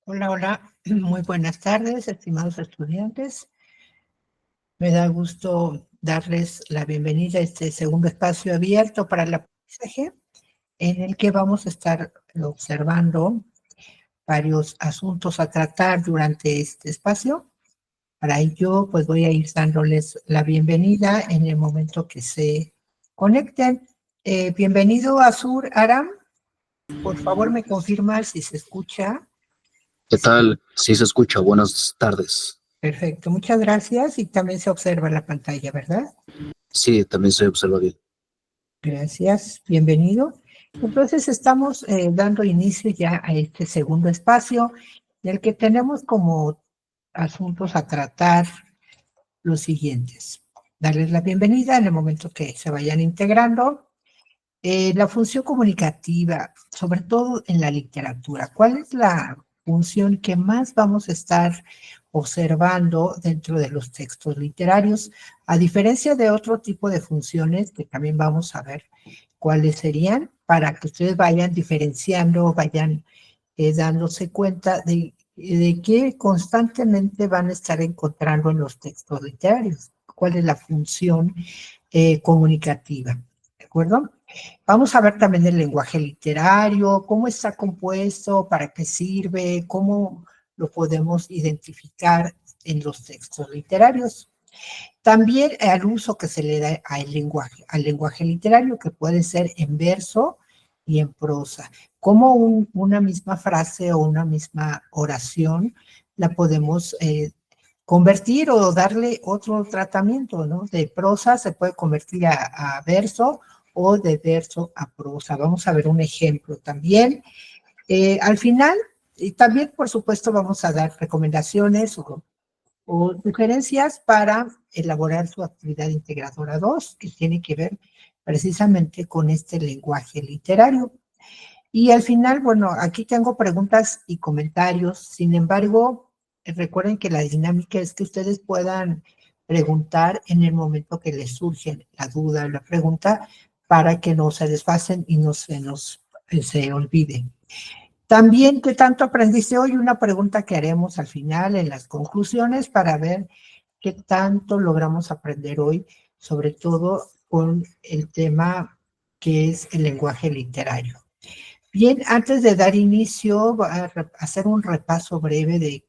Hola, hola, muy buenas tardes, estimados estudiantes. Me da gusto darles la bienvenida a este segundo espacio abierto para el aprendizaje, en el que vamos a estar observando varios asuntos a tratar durante este espacio. Para ello, pues voy a ir dándoles la bienvenida en el momento que se conecten. Bienvenido, Azur Aram. Por favor, me confirma si se escucha. ¿Qué tal? Sí se escucha. Buenas tardes. Perfecto, muchas gracias. Y también se observa la pantalla, ¿verdad? Sí, también se observa bien. Gracias, bienvenido. Entonces estamos dando inicio ya a este segundo espacio, en el que tenemos como asuntos a tratar los siguientes. Darles la bienvenida en el momento que se vayan integrando. La función comunicativa, sobre todo en la literatura. ¿Cuál es la función que más vamos a estar observando dentro de los textos literarios? A diferencia de otro tipo de funciones que también vamos a ver cuáles serían, para que ustedes vayan diferenciando, vayan dándose cuenta de que constantemente van a estar encontrando en los textos literarios. ¿Cuál es la función comunicativa? ¿De acuerdo? Vamos a ver también el lenguaje literario, cómo está compuesto, para qué sirve, cómo lo podemos identificar en los textos literarios. También al uso que se le da al lenguaje literario, que puede ser en verso y en prosa. Cómo una misma frase o una misma oración la podemos convertir o darle otro tratamiento, ¿no? De prosa se puede convertir a verso o de verso a prosa. Vamos a ver un ejemplo también. Al final, y también, por supuesto, vamos a dar recomendaciones o sugerencias para elaborar su actividad integradora 2, que tiene que ver precisamente con este lenguaje literario. Y al final, bueno, aquí tengo preguntas y comentarios. Sin embargo, recuerden que la dinámica es que ustedes puedan preguntar en el momento que les surge la duda o la pregunta para que no se desfasen y no se olvide. También, ¿qué tanto aprendiste hoy? Una pregunta que haremos al final en las conclusiones para ver qué tanto logramos aprender hoy, sobre todo con el tema que es el lenguaje literario. Bien, antes de dar inicio, voy a hacer un repaso breve de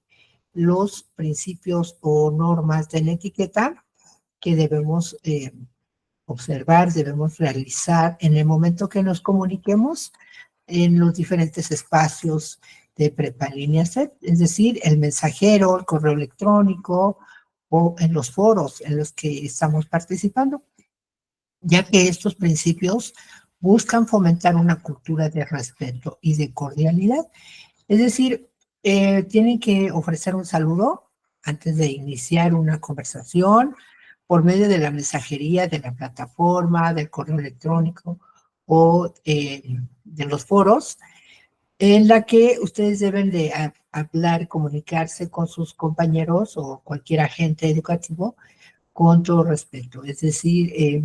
los principios o normas de la etiqueta que debemos observar, debemos realizar en el momento que nos comuniquemos en los diferentes espacios de prepa en línea set, es decir, el mensajero, el correo electrónico o en los foros en los que estamos participando, ya que estos principios buscan fomentar una cultura de respeto y de cordialidad. Es decir, tienen que ofrecer un saludo antes de iniciar una conversación por medio de la mensajería, de la plataforma, del correo electrónico o de los foros, en la que ustedes deben de hablar, comunicarse con sus compañeros o cualquier agente educativo con todo respeto. Es decir,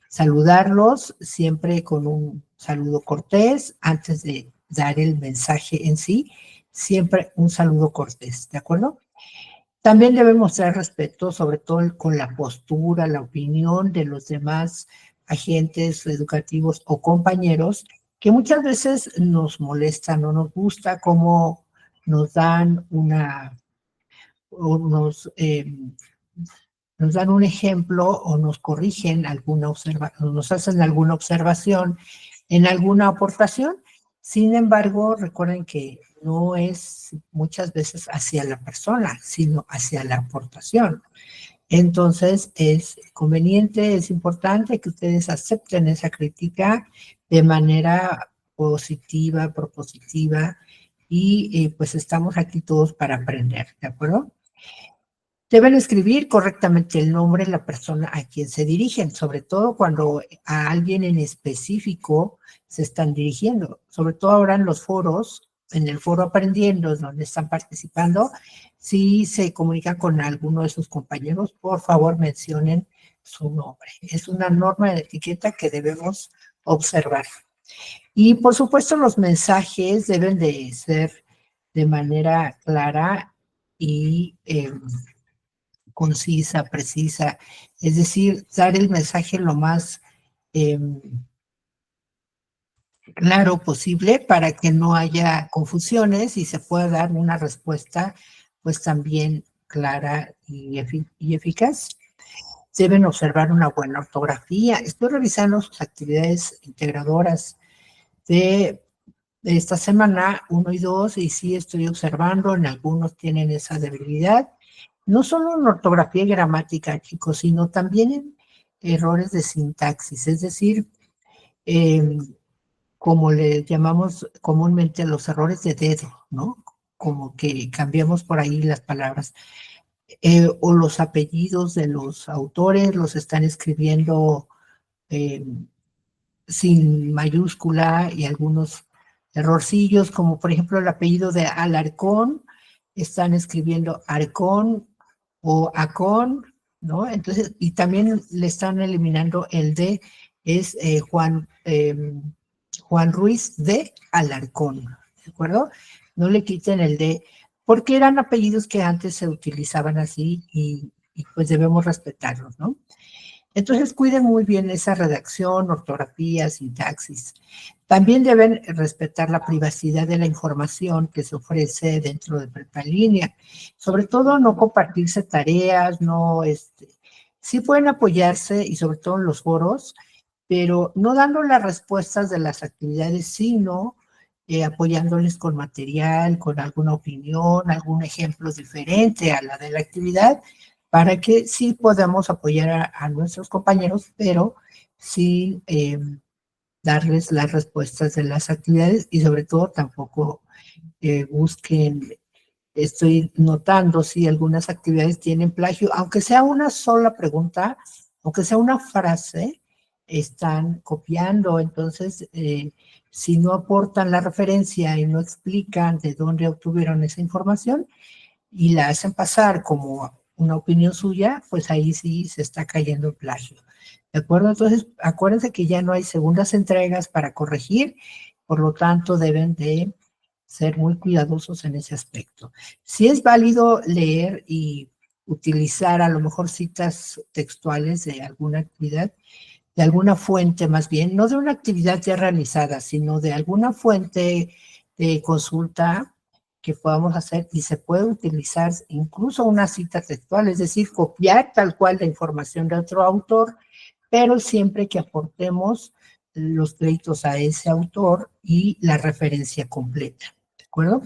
saludarlos siempre con un saludo cortés antes de dar el mensaje en sí, siempre un saludo cortés, ¿de acuerdo? También deben mostrar respeto, sobre todo con la postura, la opinión de los demás agentes educativos o compañeros, que muchas veces nos molestan o nos gusta cómo nos dan o nos dan un ejemplo o nos corrigen o nos hacen alguna observación en alguna aportación. Sin embargo, recuerden que no es muchas veces hacia la persona, sino hacia la aportación. Entonces, es conveniente, es importante que ustedes acepten esa crítica de manera positiva, propositiva, y pues estamos aquí todos para aprender, ¿de acuerdo? Deben escribir correctamente el nombre de la persona a quien se dirigen, sobre todo cuando a alguien en específico se están dirigiendo, sobre todo ahora en los foros, en el foro Aprendiendo, donde están participando, si se comunican con alguno de sus compañeros, por favor mencionen su nombre. Es una norma de etiqueta que debemos observar. Y por supuesto los mensajes deben de ser de manera clara y concisa, precisa, es decir, dar el mensaje lo más claro posible para que no haya confusiones y se pueda dar una respuesta pues también clara y eficaz. Deben observar una buena ortografía. Estoy revisando sus actividades integradoras de esta semana 1 y 2 y sí estoy observando, en algunos tienen esa debilidad. No solo en ortografía y gramática, chicos, sino también en errores de sintaxis, es decir, como le llamamos comúnmente los errores de dedo, ¿no? Como que cambiamos por ahí las palabras. O los apellidos de los autores los están escribiendo sin mayúscula y algunos errorcillos, como por ejemplo el apellido de Alarcón, están escribiendo Arcón o Acón, ¿no? Entonces, y también le están eliminando el D, es Juan Ruiz de Alarcón, ¿de acuerdo? No le quiten el D, porque eran apellidos que antes se utilizaban así y pues debemos respetarlos, ¿no? Entonces, cuiden muy bien esa redacción, ortografía, sintaxis. También deben respetar la privacidad de la información que se ofrece dentro de Prepa en Línea. Sobre todo, no compartirse tareas, sí pueden apoyarse y sobre todo en los foros, pero no dando las respuestas de las actividades, sino apoyándoles con material, con alguna opinión, algún ejemplo diferente a la de la actividad, para que sí podamos apoyar a nuestros compañeros, pero sin darles las respuestas de las actividades y sobre todo tampoco busquen, estoy notando si algunas actividades tienen plagio, aunque sea una sola pregunta, aunque sea una frase, están copiando, entonces si no aportan la referencia y no explican de dónde obtuvieron esa información, y la hacen pasar como una opinión suya, pues ahí sí se está cayendo en plagio. ¿De acuerdo? Entonces, acuérdense que ya no hay segundas entregas para corregir, por lo tanto, deben de ser muy cuidadosos en ese aspecto. Sí es válido leer y utilizar a lo mejor citas textuales de alguna actividad, de alguna fuente más bien, no de una actividad ya realizada, sino de alguna fuente de consulta que podamos hacer y se puede utilizar incluso una cita textual, es decir, copiar tal cual la información de otro autor, pero siempre que aportemos los créditos a ese autor y la referencia completa, ¿de acuerdo?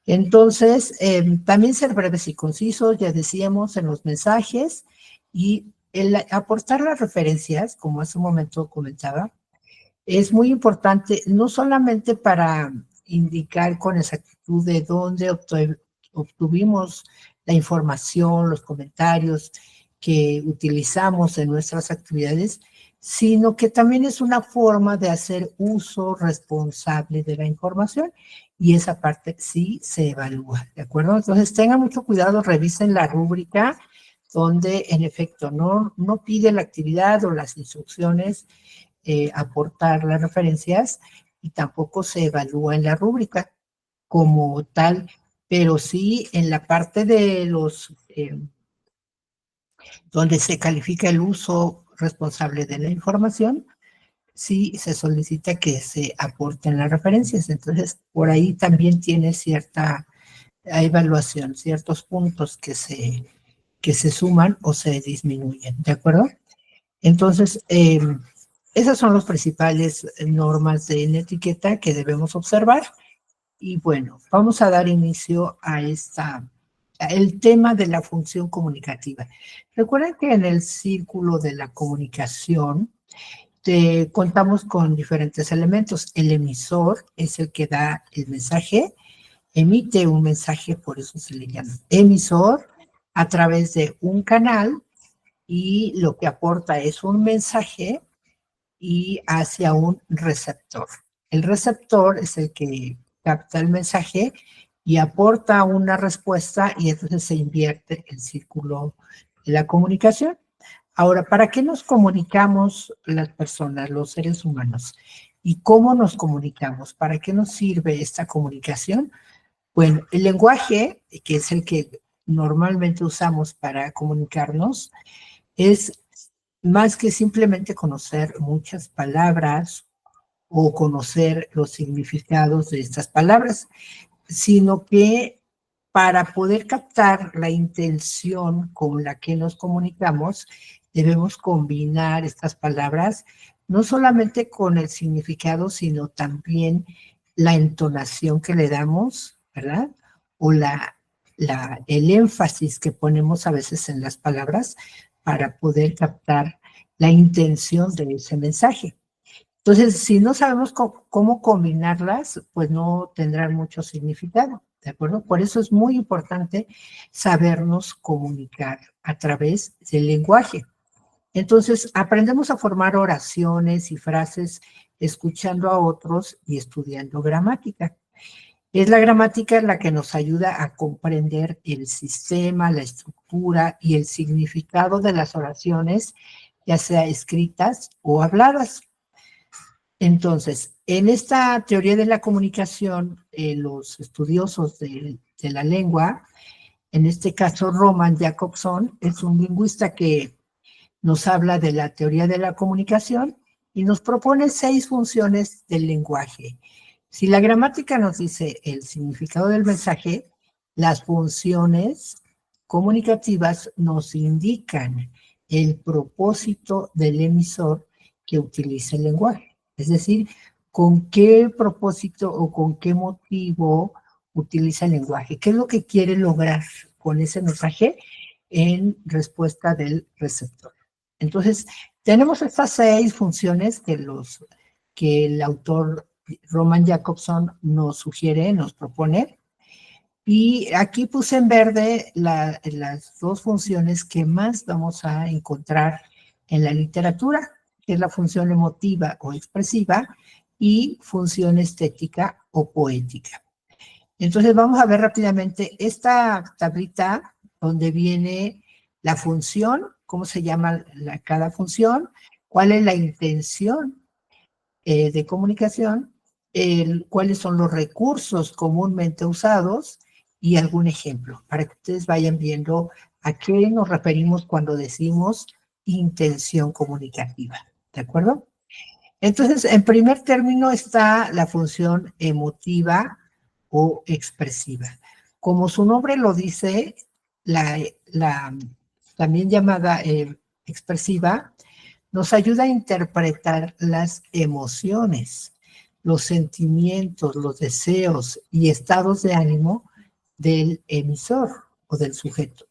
Entonces, también ser breves y concisos, ya decíamos en los mensajes, y el aportar las referencias, como hace un momento comentaba, es muy importante, no solamente para indicar con exactitud de dónde obtuvimos la información, los comentarios que utilizamos en nuestras actividades, sino que también es una forma de hacer uso responsable de la información y esa parte sí se evalúa, ¿de acuerdo? Entonces tengan mucho cuidado, revisen la rúbrica donde en efecto no pide la actividad o las instrucciones aportar las referencias y tampoco se evalúa en la rúbrica como tal, pero sí en la parte de donde se califica el uso responsable de la información, sí se solicita que se aporten las referencias. Entonces, por ahí también tiene cierta evaluación, ciertos puntos que se suman o se disminuyen, ¿de acuerdo? Entonces, esas son las principales normas de la etiqueta que debemos observar. Y bueno, vamos a dar inicio a el tema de la función comunicativa. Recuerden que en el círculo de la comunicación contamos con diferentes elementos. El emisor es el que da el mensaje, emite un mensaje, por eso se le llama emisor, a través de un canal y lo que aporta es un mensaje y hacia un receptor. El receptor es el que capta el mensaje y aporta una respuesta y entonces se invierte el círculo de la comunicación. Ahora, ¿para qué nos comunicamos las personas, los seres humanos? ¿Y cómo nos comunicamos? ¿Para qué nos sirve esta comunicación? Bueno, el lenguaje, que es el que normalmente usamos para comunicarnos, es más que simplemente conocer muchas palabras o conocer los significados de estas palabras, sino que para poder captar la intención con la que nos comunicamos, debemos combinar estas palabras, no solamente con el significado, sino también la entonación que le damos, ¿verdad? O el énfasis que ponemos a veces en las palabras para poder captar la intención de ese mensaje. Entonces, si no sabemos cómo combinarlas, pues no tendrán mucho significado, ¿de acuerdo? Por eso es muy importante sabernos comunicar a través del lenguaje. Entonces, aprendemos a formar oraciones y frases escuchando a otros y estudiando gramática. Es la gramática la que nos ayuda a comprender el sistema, la estructura y el significado de las oraciones, ya sea escritas o habladas. Entonces, en esta teoría de la comunicación, los estudiosos de la lengua, en este caso Roman Jakobson, es un lingüista que nos habla de la teoría de la comunicación y nos propone 6 funciones del lenguaje. Si la gramática nos dice el significado del mensaje, las funciones comunicativas nos indican el propósito del emisor que utiliza el lenguaje. Es decir, con qué propósito o con qué motivo utiliza el lenguaje. ¿Qué es lo que quiere lograr con ese mensaje en respuesta del receptor? Entonces, tenemos estas 6 funciones que el autor Roman Jakobson nos sugiere, nos propone. Y aquí puse en verde las 2 funciones que más vamos a encontrar en la literatura, que es la función emotiva o expresiva y función estética o poética. Entonces vamos a ver rápidamente esta tablita donde viene la función, cómo se llama cada función, cuál es la intención de comunicación, cuáles son los recursos comúnmente usados y algún ejemplo, para que ustedes vayan viendo a qué nos referimos cuando decimos intención comunicativa, ¿de acuerdo? Entonces, en primer término está la función emotiva o expresiva. Como su nombre lo dice, la también llamada expresiva, nos ayuda a interpretar las emociones, los sentimientos, los deseos y estados de ánimo del emisor o del sujeto.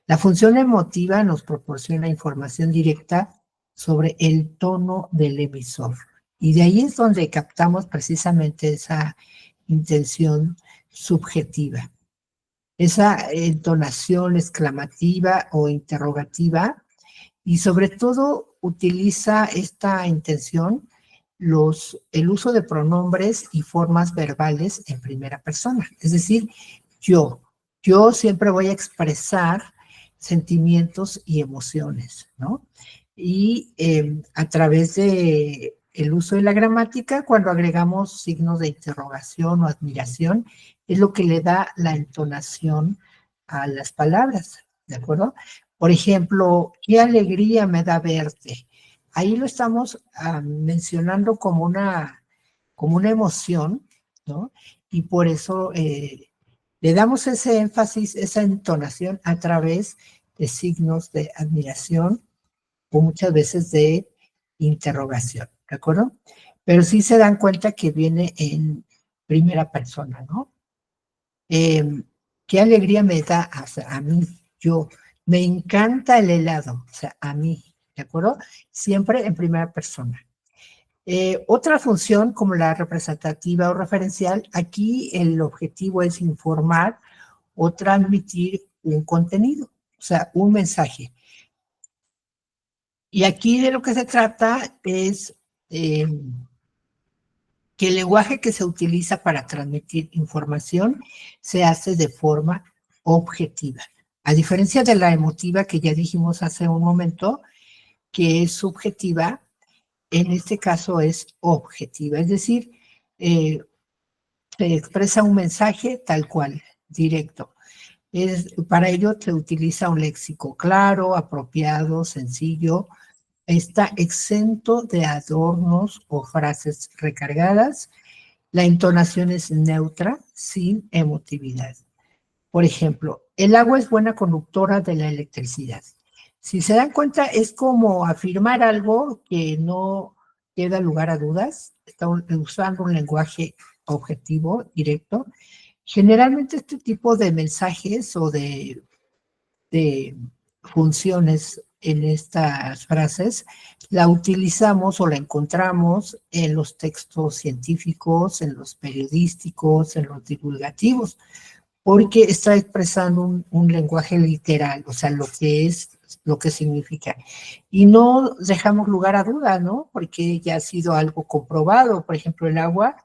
La función emotiva nos proporciona información directa sobre el tono del emisor. Y de ahí es donde captamos precisamente esa intención subjetiva, esa entonación exclamativa o interrogativa, y sobre todo utiliza esta intención el uso de pronombres y formas verbales en primera persona. Es decir, yo siempre voy a expresar sentimientos y emociones, ¿no? Y a través de el uso de la gramática, cuando agregamos signos de interrogación o admiración, es lo que le da la entonación a las palabras, ¿de acuerdo? Por ejemplo, qué alegría me da verte. Ahí lo estamos mencionando como una emoción, ¿no? Y por eso le damos ese énfasis, esa entonación a través de signos de admiración o muchas veces de interrogación, ¿de acuerdo? Pero sí se dan cuenta que viene primera persona, ¿no? Qué alegría me da a mí, yo. Me encanta el helado, o sea, a mí, ¿de acuerdo? Siempre en primera persona. Otra función como la representativa o referencial, aquí el objetivo es informar o transmitir un contenido, o sea, un mensaje. Y aquí de lo que se trata es que el lenguaje que se utiliza para transmitir información se hace de forma objetiva. A diferencia de la emotiva que ya dijimos hace un momento, que es subjetiva, en este caso es objetiva. Es decir, se expresa un mensaje tal cual, directo. Para ello se utiliza un léxico claro, apropiado, sencillo, está exento de adornos o frases recargadas, la entonación es neutra, sin emotividad. Por ejemplo, el agua es buena conductora de la electricidad. Si se dan cuenta, es como afirmar algo que no queda lugar a dudas, está usando un lenguaje objetivo, directo. Generalmente este tipo de mensajes o de funciones en estas frases la utilizamos o la encontramos en los textos científicos, en los periodísticos, en los divulgativos, porque está expresando un lenguaje literal, o sea, lo que es, lo que significa. Y no dejamos lugar a duda, ¿no? Porque ya ha sido algo comprobado. Por ejemplo, el agua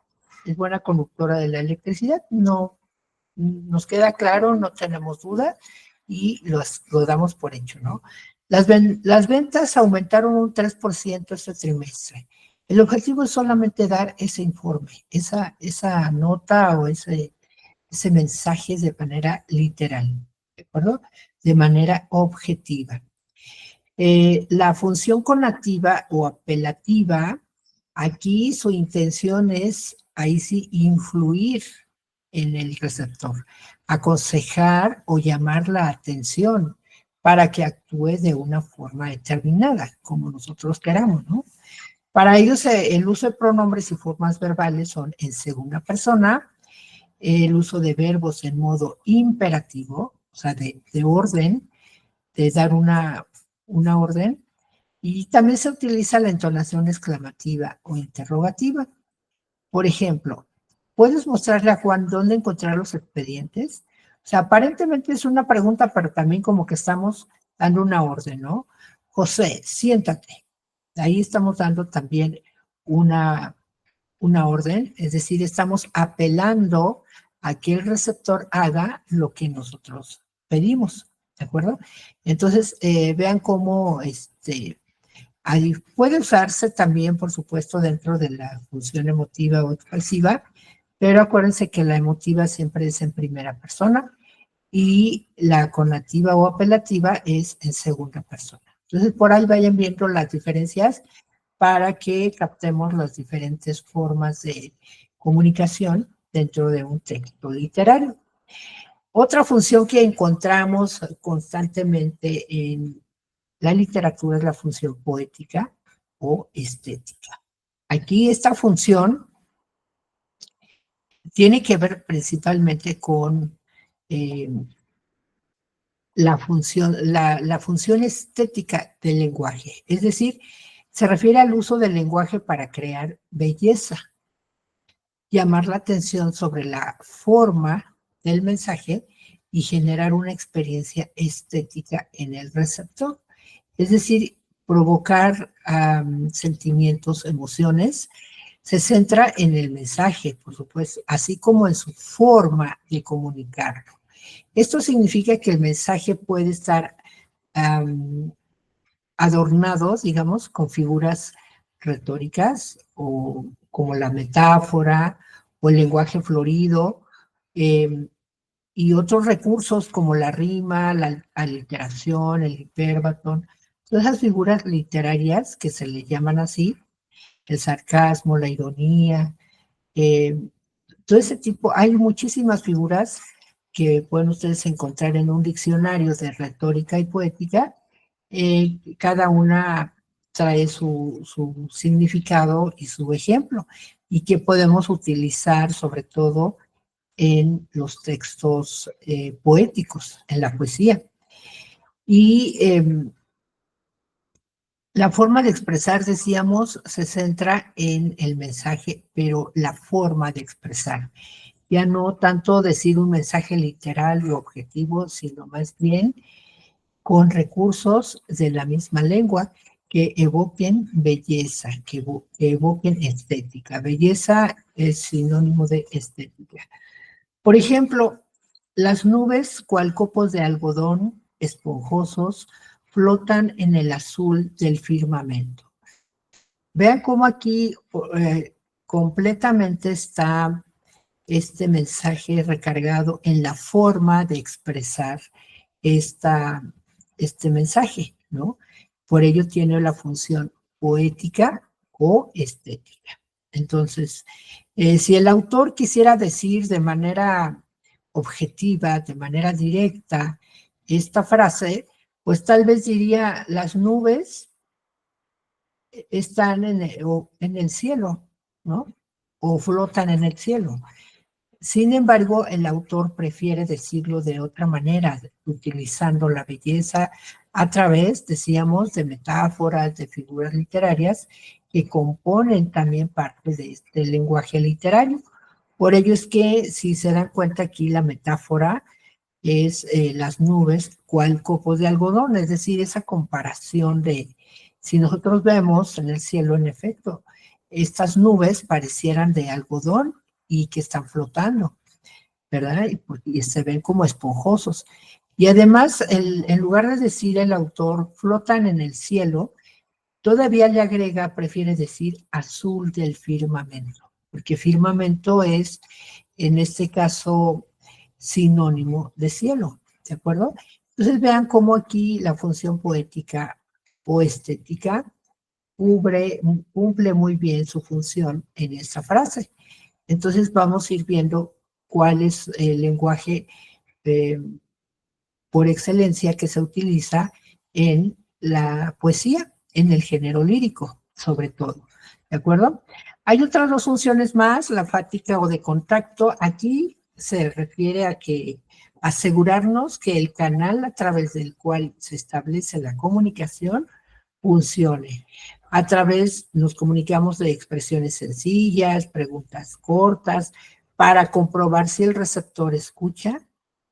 es buena conductora de la electricidad. No, nos queda claro, no tenemos duda y lo damos por hecho, ¿no? Las ventas aumentaron un 3% este trimestre. El objetivo es solamente dar ese informe, esa nota o ese mensaje de manera literal, ¿de acuerdo? De manera objetiva. La función conativa o apelativa, aquí su intención es, ahí sí, influir en el receptor, aconsejar o llamar la atención para que actúe de una forma determinada, como nosotros queramos, ¿no? Para ellos, el uso de pronombres y formas verbales son en segunda persona, el uso de verbos en modo imperativo, o sea, de orden, de dar una orden, y también se utiliza la entonación exclamativa o interrogativa. Por ejemplo, ¿puedes mostrarle a Juan dónde encontrar los expedientes? O sea, aparentemente es una pregunta, pero también como que estamos dando una orden, ¿no? José, siéntate. Ahí estamos dando también una, una orden, es decir, estamos apelando a que el receptor haga lo que nosotros pedimos, ¿de acuerdo? Entonces, vean cómo ahí puede usarse también, por supuesto, dentro de la función emotiva o expresiva, pero acuérdense que la emotiva siempre es en primera persona y la conativa o apelativa es en segunda persona. Entonces, por ahí vayan viendo las diferencias para que captemos las diferentes formas de comunicación dentro de un texto literario. Otra función que encontramos constantemente en la literatura es la función poética o estética. Aquí esta función tiene que ver principalmente con la función estética del lenguaje, es decir, se refiere al uso del lenguaje para crear belleza, llamar la atención sobre la forma del mensaje y generar una experiencia estética en el receptor. Es decir, provocar sentimientos, emociones, se centra en el mensaje, por supuesto, así como en su forma de comunicarlo. Esto significa que el mensaje puede estar adornado, digamos, con figuras retóricas o como la metáfora o el lenguaje florido, y otros recursos como la rima, la aliteración, el hiperbatón, todas esas figuras literarias que se le llaman así, el sarcasmo, la ironía, todo ese tipo, hay muchísimas figuras que pueden ustedes encontrar en un diccionario de retórica y poética, cada una trae su significado y su ejemplo, y que podemos utilizar sobre todo en los textos poéticos, en la poesía. Y la forma de expresar, decíamos, se centra en el mensaje, pero la forma de expresar. Ya no tanto decir un mensaje literal o objetivo, sino más bien con recursos de la misma lengua que evoquen belleza, que evoquen estética. Belleza es sinónimo de estética. Por ejemplo, las nubes, cual copos de algodón esponjosos, flotan en el azul del firmamento. Vean cómo aquí completamente está este mensaje recargado en la forma de expresar este mensaje, ¿no? Por ello tiene la función poética o estética. Entonces, si el autor quisiera decir de manera objetiva, de manera directa, esta frase, pues tal vez diría, las nubes están en el cielo, ¿no? O flotan en el cielo. Sin embargo, el autor prefiere decirlo de otra manera, utilizando la belleza a través, decíamos, de metáforas, de figuras literarias que componen también parte de este lenguaje literario. Por ello es que, si se dan cuenta aquí, la metáfora es las nubes, cual copo de algodón, es decir, esa comparación de, si nosotros vemos en el cielo, en efecto, estas nubes parecieran de algodón y que están flotando, ¿verdad? Y se ven como esponjosos. Y además, en lugar de decir el autor flotan en el cielo, todavía le agrega, prefiere decir azul del firmamento, porque firmamento es, en este caso, sinónimo de cielo, ¿de acuerdo? Entonces vean cómo aquí la función poética o estética cumple muy bien su función en esta frase. Entonces vamos a ir viendo cuál es el lenguaje eh, por excelencia que se utiliza en la poesía, en el género lírico, sobre todo. ¿De acuerdo? Hay otras dos funciones más, la fática o de contacto. Aquí se refiere a que asegurarnos que el canal a través del cual se establece la comunicación funcione. A través, nos comunicamos de expresiones sencillas, preguntas cortas, para comprobar si el receptor escucha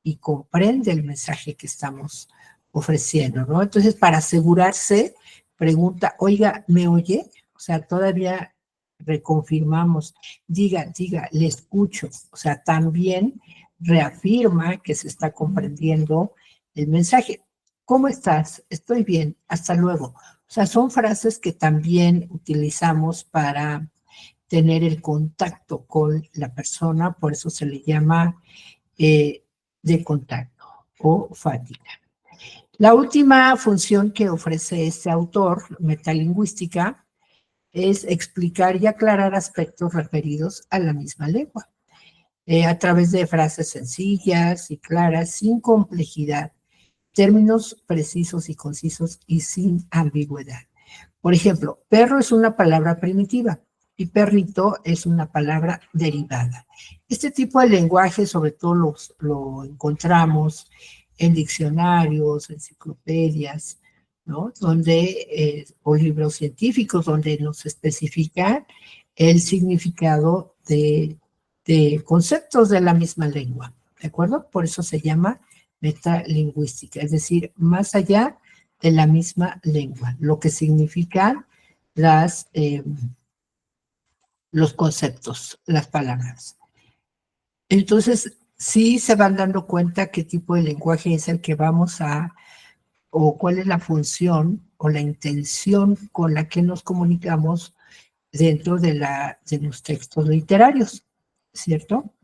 y comprende el mensaje que estamos ofreciendo, ¿no? Entonces, para asegurarse, pregunta, oiga, ¿me oye? O sea, todavía reconfirmamos, diga, le escucho. O sea, también reafirma que se está comprendiendo el mensaje. ¿Cómo estás? Estoy bien, hasta luego. O sea, son frases que también utilizamos para tener el contacto con la persona, por eso se le llama de contacto o fática. La última función que ofrece este autor, metalingüística, es explicar y aclarar aspectos referidos a la misma lengua, a través de frases sencillas y claras, sin complejidad, términos precisos y concisos y sin ambigüedad. Por ejemplo, perro es una palabra primitiva y perrito es una palabra derivada. Este tipo de lenguaje sobre todo lo encontramos en diccionarios, enciclopedias, ¿no? O libros científicos donde nos especifican el significado de conceptos de la misma lengua, ¿de acuerdo? Por eso se llama metalingüística, es decir, más allá de la misma lengua, lo que significan los conceptos, las palabras. Entonces, sí se van dando cuenta qué tipo de lenguaje es el que vamos o cuál es la función o la intención con la que nos comunicamos dentro de los textos literarios, ¿cierto?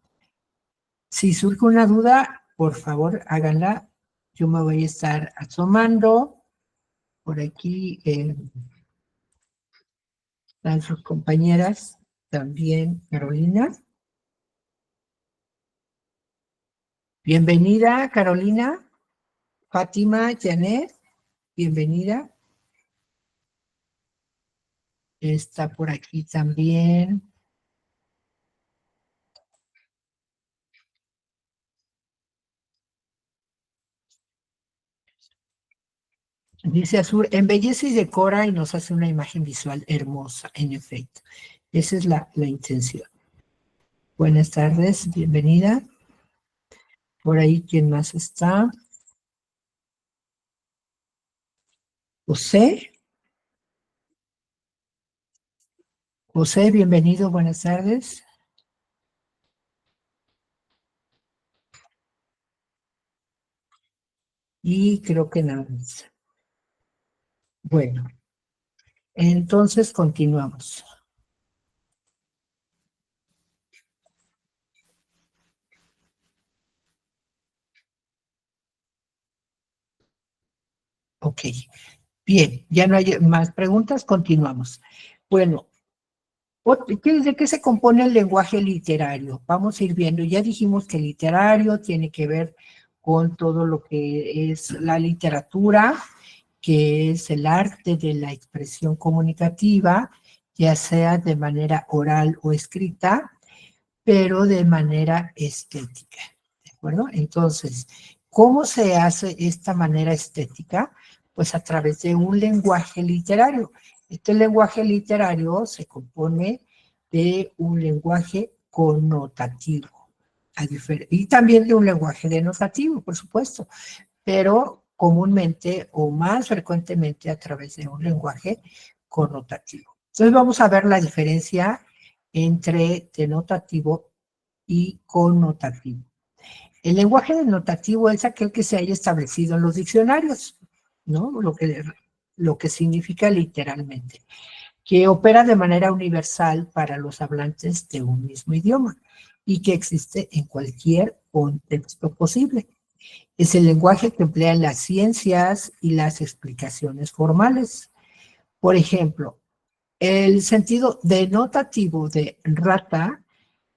Si surge una duda, por favor, háganla. Yo me voy a estar asomando. Por aquí están sus compañeras, también Carolina. Bienvenida, Carolina. Fátima, Janet, bienvenida. Está por aquí también. Dice Azur, embellece y decora y nos hace una imagen visual hermosa, en efecto. Esa es la intención. Buenas tardes, bienvenida. Por ahí, ¿quién más está? José. José, bienvenido, buenas tardes. Y creo que nada más. Bueno, entonces continuamos. Ok, bien, ya no hay más preguntas, continuamos. Bueno, ¿de qué se compone el lenguaje literario? Vamos a ir viendo, ya dijimos que literario tiene que ver con todo lo que es la literatura, que es el arte de la expresión comunicativa, ya sea de manera oral o escrita, pero de manera estética, ¿de acuerdo? Entonces, ¿cómo se hace esta manera estética? Pues a través de un lenguaje literario. Este lenguaje literario se compone de un lenguaje connotativo, y también de un lenguaje denotativo, por supuesto, pero comúnmente o más frecuentemente a través de un lenguaje connotativo. Entonces vamos a ver la diferencia entre denotativo y connotativo. El lenguaje denotativo es aquel que se haya establecido en los diccionarios, ¿no? Lo que significa literalmente, que opera de manera universal para los hablantes de un mismo idioma y que existe en cualquier contexto posible. Es el lenguaje que emplea en las ciencias y las explicaciones formales. Por ejemplo, el sentido denotativo de rata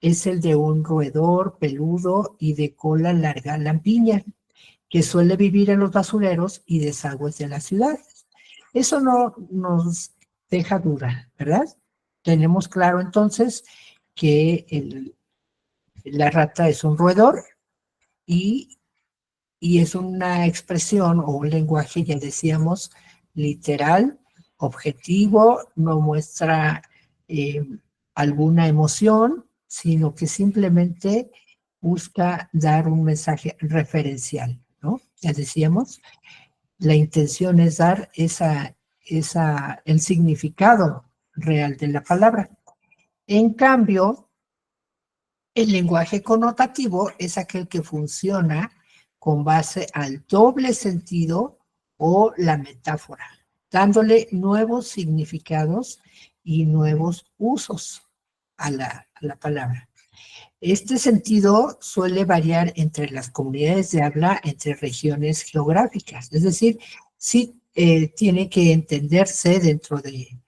es el de un roedor peludo y de cola larga lampiña, que suele vivir en los basureros y desagües de las ciudades. Eso no nos deja duda, ¿verdad? Tenemos claro entonces que la rata es un roedor y es una expresión o un lenguaje, ya decíamos, literal, objetivo, no muestra eh, alguna emoción, sino que simplemente busca dar un mensaje referencial, ¿no? Ya decíamos, la intención es dar el significado real de la palabra. En cambio, el lenguaje connotativo es aquel que funciona con base al doble sentido o la metáfora, dándole nuevos significados y nuevos usos a la palabra. Este sentido suele variar entre las comunidades de habla, entre regiones geográficas, es decir, sí tiene que entenderse dentro de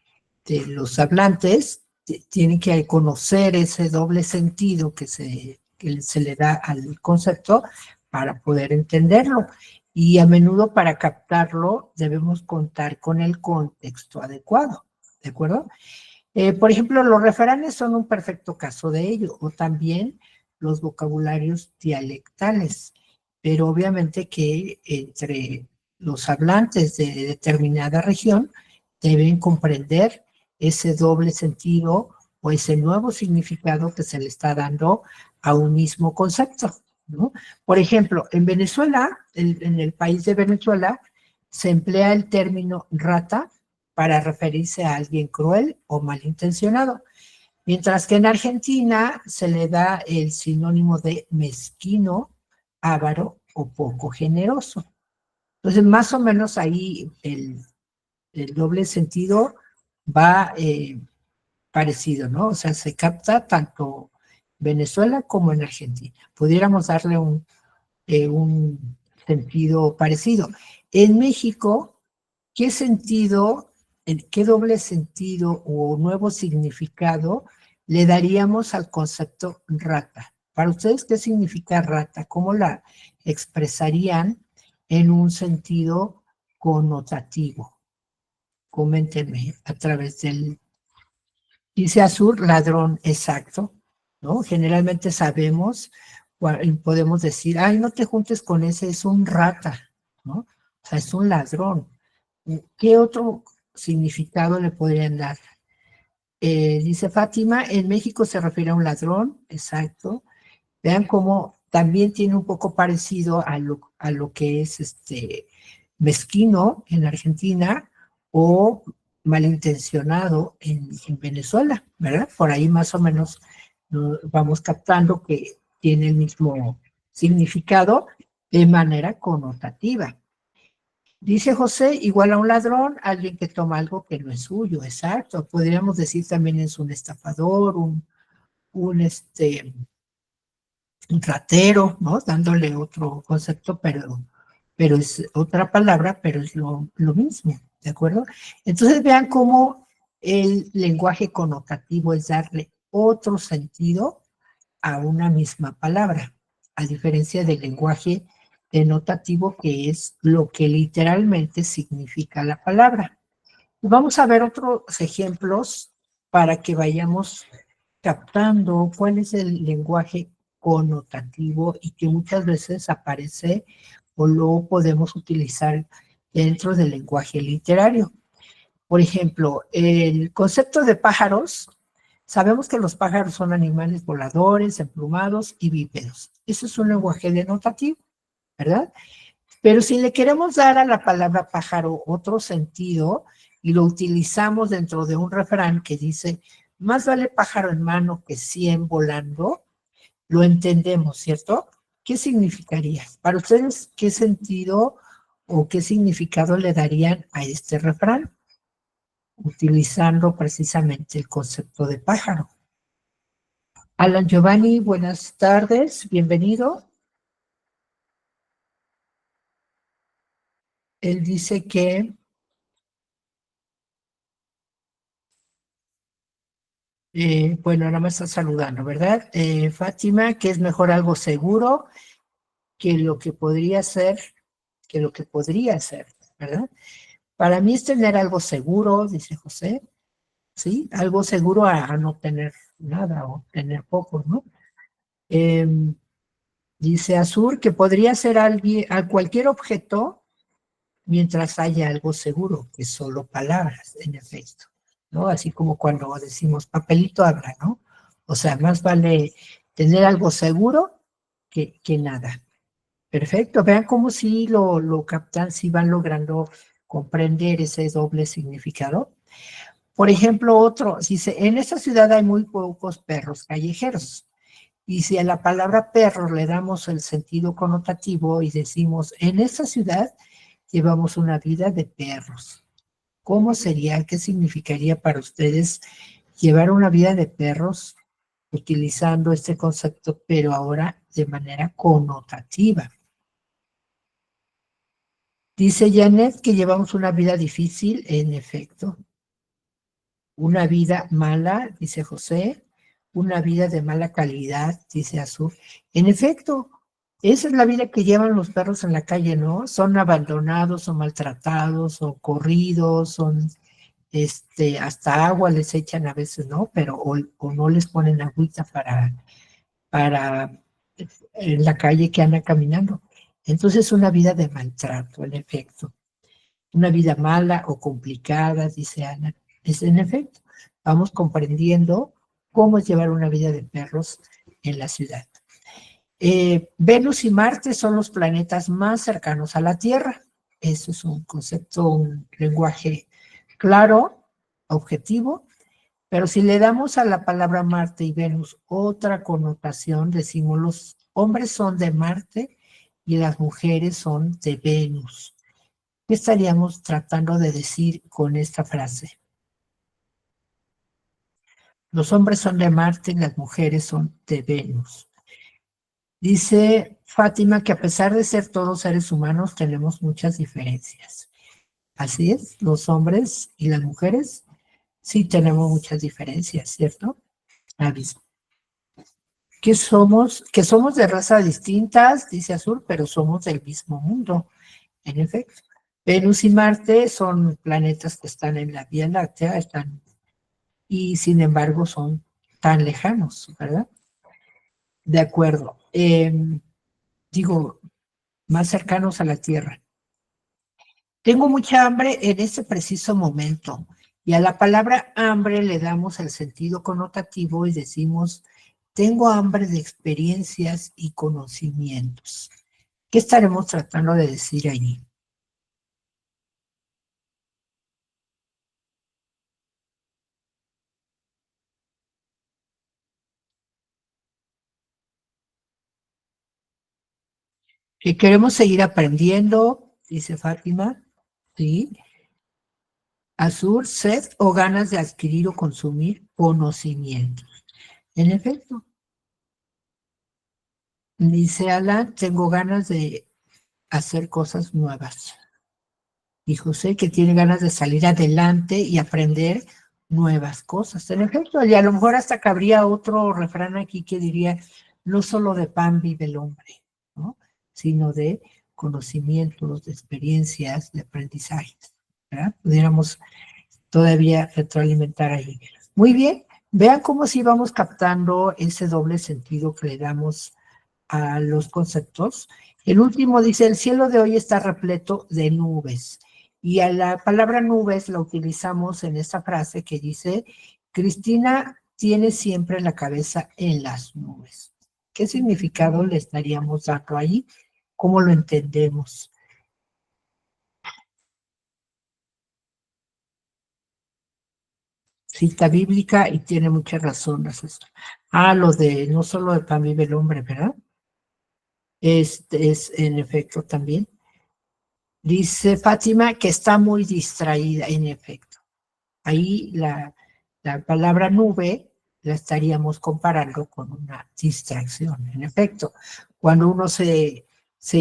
los hablantes, tienen que conocer ese doble sentido que se le da al concepto para poder entenderlo. Y a menudo para captarlo debemos contar con el contexto adecuado, ¿de acuerdo? Por ejemplo, los refranes son un perfecto caso de ello, o también los vocabularios dialectales, pero obviamente que entre los hablantes de determinada región deben comprender ese doble sentido o ese nuevo significado que se le está dando a un mismo concepto, ¿no? Por ejemplo, en Venezuela, en el país de Venezuela, se emplea el término rata para referirse a alguien cruel o malintencionado, mientras que en Argentina se le da el sinónimo de mezquino, avaro o poco generoso. Entonces, más o menos ahí el doble sentido va parecido, ¿no? O sea, se capta tanto Venezuela como en Argentina. Pudiéramos darle un sentido parecido. En México, ¿qué sentido, qué doble sentido o nuevo significado le daríamos al concepto rata? Para ustedes, ¿qué significa rata? ¿Cómo la expresarían en un sentido connotativo? Coméntenme a través del... Dice Azur, ladrón, exacto, ¿no? Generalmente sabemos, podemos decir, ay, no te juntes con ese, es un rata, ¿no? O sea, es un ladrón. ¿Qué otro significado le podrían dar? Dice Fátima, en México se refiere a un ladrón, exacto. Vean cómo también tiene un poco parecido a lo que es mezquino en Argentina o malintencionado en Venezuela, ¿verdad? Por ahí más o menos vamos captando que tiene el mismo significado de manera connotativa. Dice José, igual a un ladrón, alguien que toma algo que no es suyo, exacto. Podríamos decir también es un estafador, un ratero, ¿no? Dándole otro concepto, pero pero es otra palabra, pero es lo mismo, ¿de acuerdo? Entonces vean cómo el lenguaje connotativo es darle otro sentido a una misma palabra, a diferencia del lenguaje denotativo, que es lo que literalmente significa la palabra. Vamos a ver otros ejemplos para que vayamos captando cuál es el lenguaje connotativo y que muchas veces aparece o lo podemos utilizar dentro del lenguaje literario. Por ejemplo, el concepto de pájaros, sabemos que los pájaros son animales voladores, emplumados y bípedos. Eso es un lenguaje denotativo, ¿verdad? Pero si le queremos dar a la palabra pájaro otro sentido y lo utilizamos dentro de un refrán que dice, más vale pájaro en mano que 100 volando, lo entendemos, ¿cierto? ¿Qué significaría? Para ustedes, ¿qué sentido o qué significado le darían a este refrán? Utilizando precisamente el concepto de pájaro. Alan Giovanni, buenas tardes, bienvenido. Él dice que bueno, nada más está saludando, ¿verdad? Fátima, que es mejor algo seguro que lo que podría ser, ¿verdad? Para mí es tener algo seguro, dice José, ¿sí? Algo seguro a no tener nada o tener poco, ¿no? Eh, Dice Azur que podría ser a cualquier objeto mientras haya algo seguro, que solo palabras, en efecto, ¿no? Así como cuando decimos papelito habla, ¿no? O sea, más vale tener algo seguro que nada. Perfecto, vean cómo sí lo captan, sí van logrando comprender ese doble significado. Por ejemplo, otro, dice, en esta ciudad hay muy pocos perros callejeros. Y si a la palabra perro le damos el sentido connotativo y decimos, en esta ciudad llevamos una vida de perros. ¿Cómo sería, qué significaría para ustedes llevar una vida de perros utilizando este concepto, pero ahora de manera connotativa? Dice Janet que llevamos una vida difícil, en efecto. Una vida mala, dice José. Una vida de mala calidad, dice Azul. En efecto, esa es la vida que llevan los perros en la calle, ¿no? Son abandonados o maltratados o corridos, son, hasta agua les echan a veces, ¿no? Pero o no les ponen agüita para en la calle que andan caminando. Entonces, una vida de maltrato, en efecto. Una vida mala o complicada, dice Ana. Es en efecto, vamos comprendiendo cómo es llevar una vida de perros en la ciudad. Venus y Marte son los planetas más cercanos a la Tierra. Eso es un concepto, un lenguaje claro, objetivo, pero si le damos a la palabra Marte y Venus otra connotación, decimos los hombres son de Marte y las mujeres son de Venus. ¿Qué estaríamos tratando de decir con esta frase? Los hombres son de Marte y las mujeres son de Venus. Dice Fátima que a pesar de ser todos seres humanos, tenemos muchas diferencias. Así es, los hombres y las mujeres sí tenemos muchas diferencias, ¿cierto? Aviso. Que somos de razas distintas, dice Azul, pero somos del mismo mundo, en efecto. Venus y Marte son planetas que están en la Vía Láctea, y sin embargo son tan lejanos, ¿verdad? De acuerdo. Digo, más cercanos a la Tierra. Tengo mucha hambre en este preciso momento y a la palabra hambre le damos el sentido connotativo y decimos, tengo hambre de experiencias y conocimientos. ¿Qué estaremos tratando de decir allí? Que queremos seguir aprendiendo, dice Fátima, ¿sí? Azul, sed o ganas de adquirir o consumir conocimientos. En efecto, dice Alan, tengo ganas de hacer cosas nuevas. Y José que tiene ganas de salir adelante y aprender nuevas cosas. En efecto, y a lo mejor hasta cabría otro refrán aquí que diría, no solo de pan vive el hombre, ¿no? Sino de conocimientos, de experiencias, de aprendizajes, ¿verdad? Pudiéramos todavía retroalimentar ahí. Muy bien, vean cómo si vamos captando ese doble sentido que le damos a los conceptos. El último dice, el cielo de hoy está repleto de nubes. Y a la palabra nubes la utilizamos en esta frase que dice, Cristina tiene siempre la cabeza en las nubes. ¿Qué significado le estaríamos dando ahí? ¿Cómo lo entendemos? Cita bíblica y tiene muchas razones. Lo de no solo de pan vive el hombre, ¿verdad? Este es en efecto también. Dice Fátima que está muy distraída, en efecto. Ahí la palabra nube la estaríamos comparando con una distracción, en efecto. Cuando uno se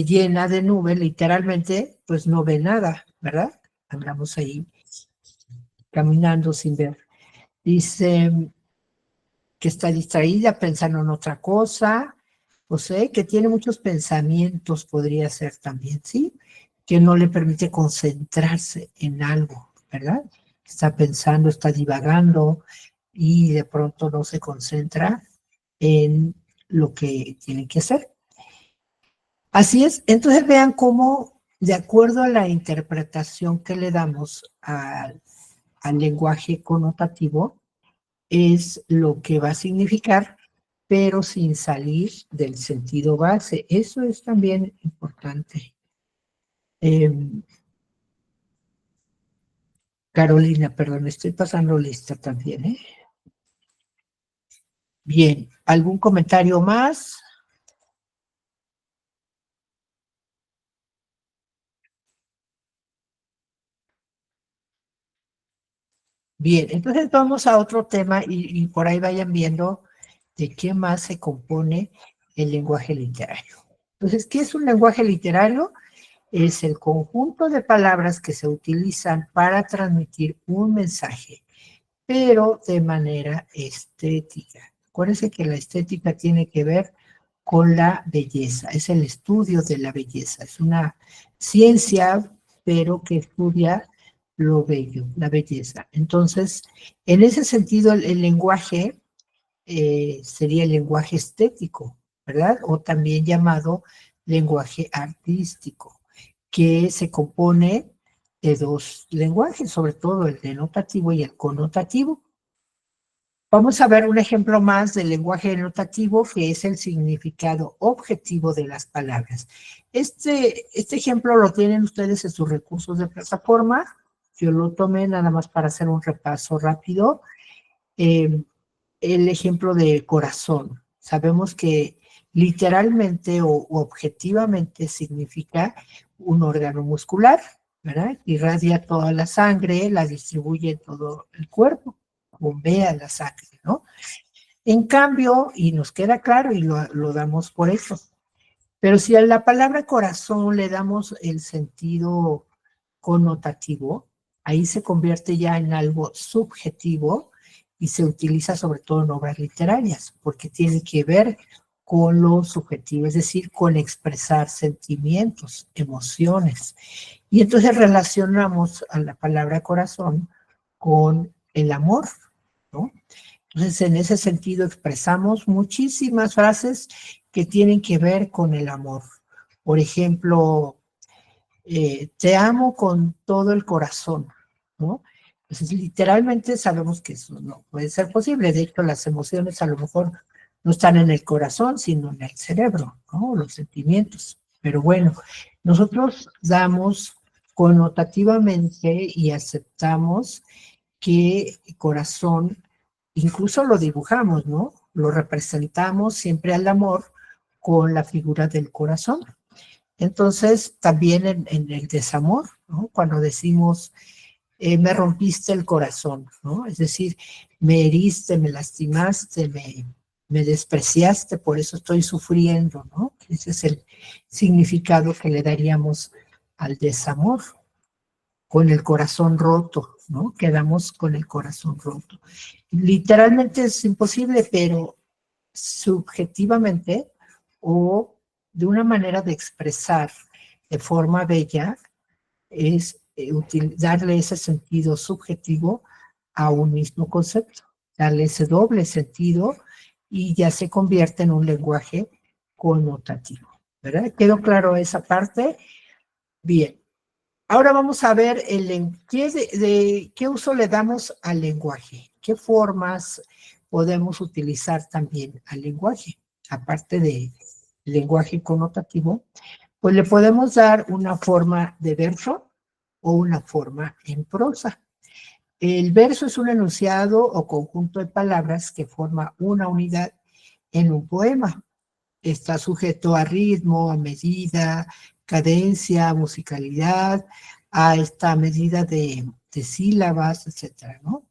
llena de nube, literalmente, pues no ve nada, ¿verdad? Andamos ahí caminando sin ver. Dice que está distraída pensando en otra cosa, o sea, que tiene muchos pensamientos, podría ser también, ¿sí? Que no le permite concentrarse en algo, ¿verdad? Está pensando, está divagando y de pronto no se concentra en lo que tiene que hacer. Así es, entonces vean cómo, de acuerdo a la interpretación que le damos al lenguaje connotativo, es lo que va a significar, pero sin salir del sentido base. Eso es también importante. Carolina, perdón, estoy pasando lista también, ¿eh? Bien, ¿algún comentario más? Bien, entonces vamos a otro tema y por ahí vayan viendo de qué más se compone el lenguaje literario. Entonces, ¿qué es un lenguaje literario? Es el conjunto de palabras que se utilizan para transmitir un mensaje, pero de manera estética. Acuérdense que la estética tiene que ver con la belleza, es el estudio de la belleza, es una ciencia, pero que estudia lo bello, la belleza. Entonces, en ese sentido, el lenguaje sería el lenguaje estético, ¿verdad? O también llamado lenguaje artístico, que se compone de dos lenguajes, sobre todo el denotativo y el connotativo. Vamos a ver un ejemplo más del lenguaje denotativo, que es el significado objetivo de las palabras. Este ejemplo lo tienen ustedes en sus recursos de plataforma. Yo lo tomé nada más para hacer un repaso rápido. El ejemplo de corazón. Sabemos que literalmente o objetivamente significa un órgano muscular, ¿verdad? Irradia toda la sangre, la distribuye en todo el cuerpo, bombea la sangre, ¿no? En cambio, y nos queda claro y lo damos por eso, pero si a la palabra corazón le damos el sentido connotativo, ahí se convierte ya en algo subjetivo y se utiliza sobre todo en obras literarias, porque tiene que ver con lo subjetivo, es decir, con expresar sentimientos, emociones. Y entonces relacionamos a la palabra corazón con el amor, ¿no? Entonces, en ese sentido, expresamos muchísimas frases que tienen que ver con el amor. Por ejemplo, te amo con todo el corazón, ¿no? Entonces, literalmente sabemos que eso no puede ser posible. De hecho, las emociones a lo mejor no están en el corazón, sino en el cerebro, ¿no? Los sentimientos. Pero bueno, nosotros damos connotativamente y aceptamos que corazón, incluso lo dibujamos, ¿no? Lo representamos siempre al amor con la figura del corazón. Entonces, también en el desamor, ¿no? Cuando decimos, me rompiste el corazón, ¿no? Es decir, me heriste, me lastimaste, me despreciaste, por eso estoy sufriendo, ¿no? Ese es el significado que le daríamos al desamor, con el corazón roto, ¿no? Quedamos con el corazón roto. Literalmente es imposible, pero subjetivamente o de una manera de expresar de forma bella es darle ese sentido subjetivo a un mismo concepto, darle ese doble sentido y ya se convierte en un lenguaje connotativo, ¿verdad? ¿Quedó claro esa parte? Bien. Ahora vamos a ver qué uso le damos al lenguaje, qué formas podemos utilizar también al lenguaje, aparte del lenguaje connotativo, pues le podemos dar una forma de verso o una forma en prosa. El verso es un enunciado o conjunto de palabras que forma una unidad en un poema. Está sujeto a ritmo, a medida, cadencia, musicalidad, a esta medida de sílabas, etcétera, ¿no?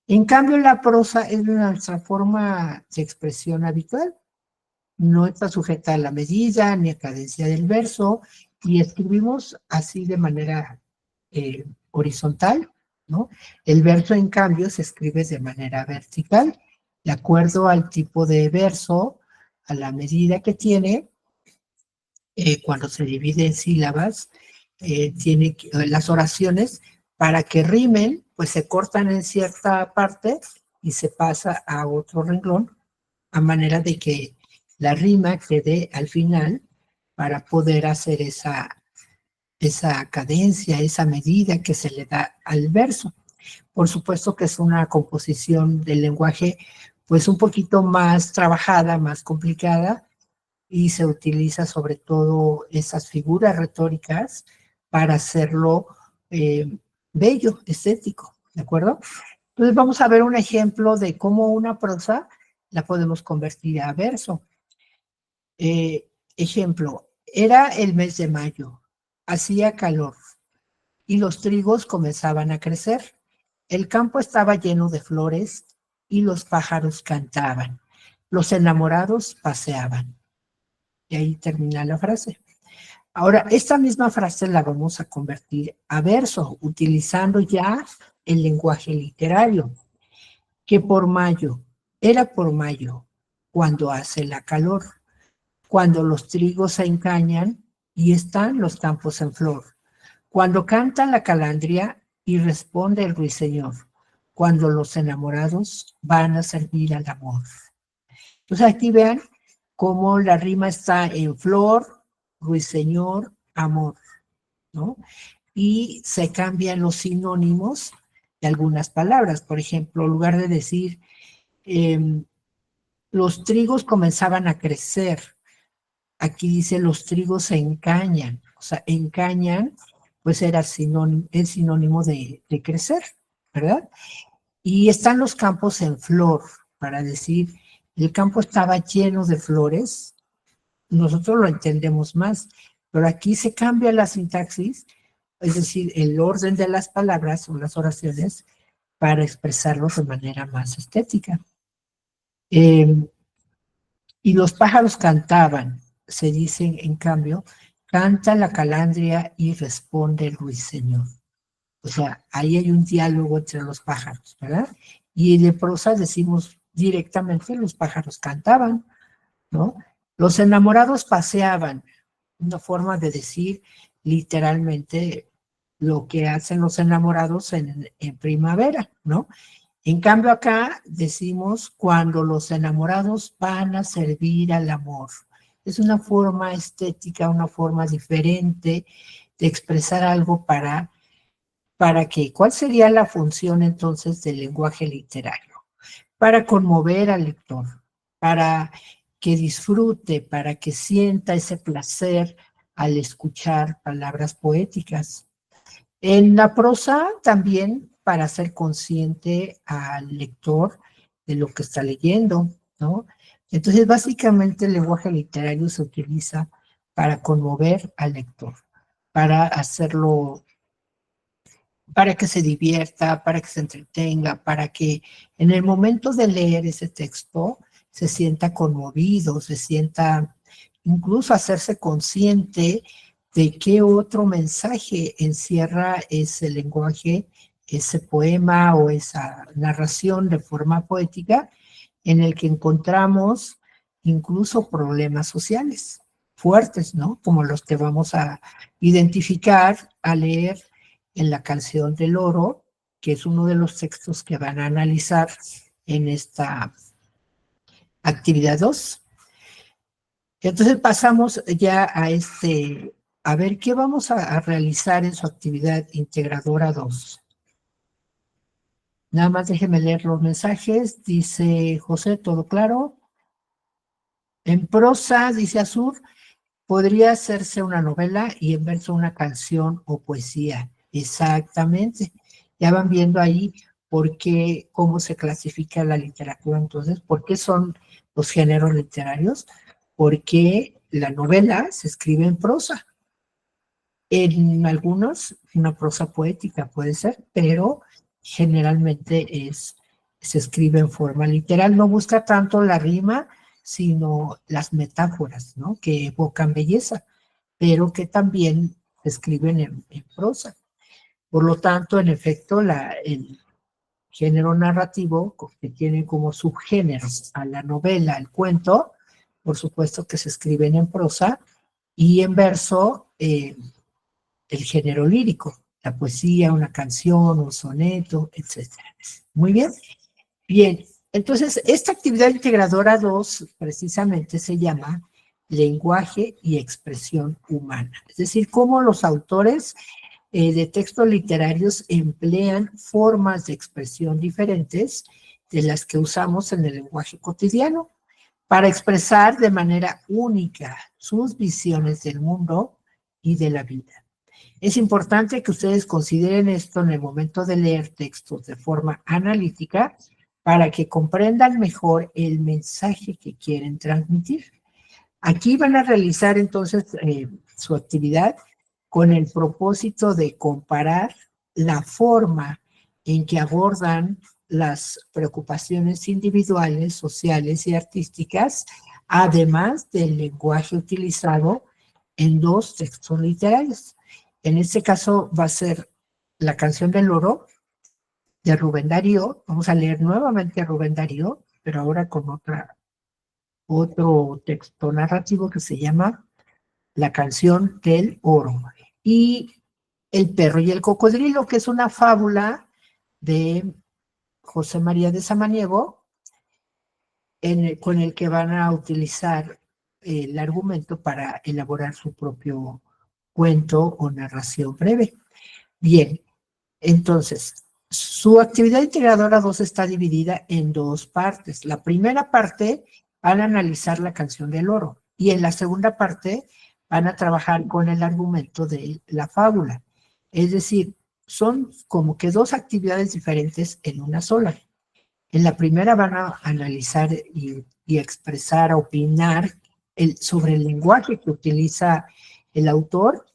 En cambio, la prosa es nuestra forma de expresión habitual. No está sujeta a la medida ni a cadencia del verso y escribimos así de manera horizontal, ¿no? El verso, en cambio, se escribe de manera vertical, de acuerdo al tipo de verso, a la medida que tiene, cuando se divide en sílabas, las oraciones, para que rimen, pues se cortan en cierta parte y se pasa a otro renglón, a manera de que la rima quede al final para poder hacer esa cadencia, esa medida que se le da al verso. Por supuesto que es una composición del lenguaje pues un poquito más trabajada, más complicada, y se utiliza sobre todo esas figuras retóricas para hacerlo bello, estético, ¿de acuerdo? Entonces vamos a ver un ejemplo de cómo una prosa la podemos convertir a verso. Ejemplo, era el mes de mayo, hacía calor y los trigos comenzaban a crecer. El campo estaba lleno de flores y los pájaros cantaban. Los enamorados paseaban. Y ahí termina la frase. Ahora, esta misma frase la vamos a convertir a verso, utilizando ya el lenguaje literario. Que por mayo, era por mayo, cuando hace la calor, cuando los trigos se encañan y están los campos en flor, cuando canta la calandria y responde el ruiseñor, cuando los enamorados van a servir al amor. Entonces aquí vean cómo la rima está en flor, ruiseñor, amor, ¿no? Y se cambian los sinónimos de algunas palabras. Por ejemplo, en lugar de decir los trigos comenzaban a crecer, aquí dice los trigos se encañan. O sea, encañan, pues era el sinónimo de crecer, ¿verdad? Y están los campos en flor, para decir, el campo estaba lleno de flores. Nosotros lo entendemos más, pero aquí se cambia la sintaxis, es decir, el orden de las palabras o las oraciones para expresarlos de manera más estética. Y los pájaros cantaban, se dice en cambio, canta la calandria y responde el ruiseñor. O sea, ahí hay un diálogo entre los pájaros, ¿verdad? Y de prosa decimos directamente, los pájaros cantaban, ¿no? Los enamorados paseaban, una forma de decir literalmente lo que hacen los enamorados en primavera, ¿no? En cambio acá decimos cuando los enamorados van a servir al amor. Es una forma estética, una forma diferente de expresar algo para que, ¿cuál sería la función entonces del lenguaje literario? Para conmover al lector, para que disfrute, para que sienta ese placer al escuchar palabras poéticas. En la prosa también para hacer consciente al lector de lo que está leyendo, ¿no? Entonces, básicamente el lenguaje literario se utiliza para conmover al lector, para hacerlo, para que se divierta, para que se entretenga, para que en el momento de leer ese texto se sienta conmovido, se sienta incluso hacerse consciente de qué otro mensaje encierra ese lenguaje, ese poema o esa narración de forma poética en el que encontramos incluso problemas sociales fuertes, ¿no? Como los que vamos a identificar, a leer en la canción del oro, que es uno de los textos que van a analizar en esta actividad 2. Entonces pasamos ya a ver qué vamos a realizar en su actividad integradora 2. Nada más déjeme leer los mensajes. Dice José, ¿todo claro? En prosa, dice Azur, podría hacerse una novela y en verso una canción o poesía. Exactamente. Ya van viendo ahí por qué, cómo se clasifica la literatura. Entonces, ¿por qué son los géneros literarios? Porque la novela se escribe en prosa. En algunos, una prosa poética puede ser, pero generalmente se escribe en forma literal. No busca tanto la rima, sino las metáforas, ¿no? Que evocan belleza, pero que también se escriben en prosa. Por lo tanto, en efecto, el género narrativo, que tiene como subgéneros a la novela, al cuento, por supuesto que se escriben en prosa, y en verso, el género lírico, la poesía, una canción, un soneto, etc. Muy bien. Bien, entonces esta actividad integradora 2 precisamente se llama lenguaje y expresión humana. Es decir, cómo los autores de textos literarios emplean formas de expresión diferentes de las que usamos en el lenguaje cotidiano para expresar de manera única sus visiones del mundo y de la vida. Es importante que ustedes consideren esto en el momento de leer textos de forma analítica para que comprendan mejor el mensaje que quieren transmitir. Aquí van a realizar entonces su actividad con el propósito de comparar la forma en que abordan las preocupaciones individuales, sociales y artísticas, además del lenguaje utilizado en dos textos literarios. En este caso va a ser la canción del oro de Rubén Darío. Vamos a leer nuevamente a Rubén Darío, pero ahora con otro texto narrativo que se llama La canción del oro. Y El perro y el cocodrilo, que es una fábula de José María de Samaniego, con el que van a utilizar el argumento para elaborar su propio cuento o narración breve. Bien, entonces, su actividad integradora 2 está dividida en dos partes. La primera parte van a analizar la canción del oro y en la segunda parte van a trabajar con el argumento de la fábula. Es decir, son como que dos actividades diferentes en una sola. En la primera van a analizar y expresar, opinar sobre el lenguaje que utiliza el autor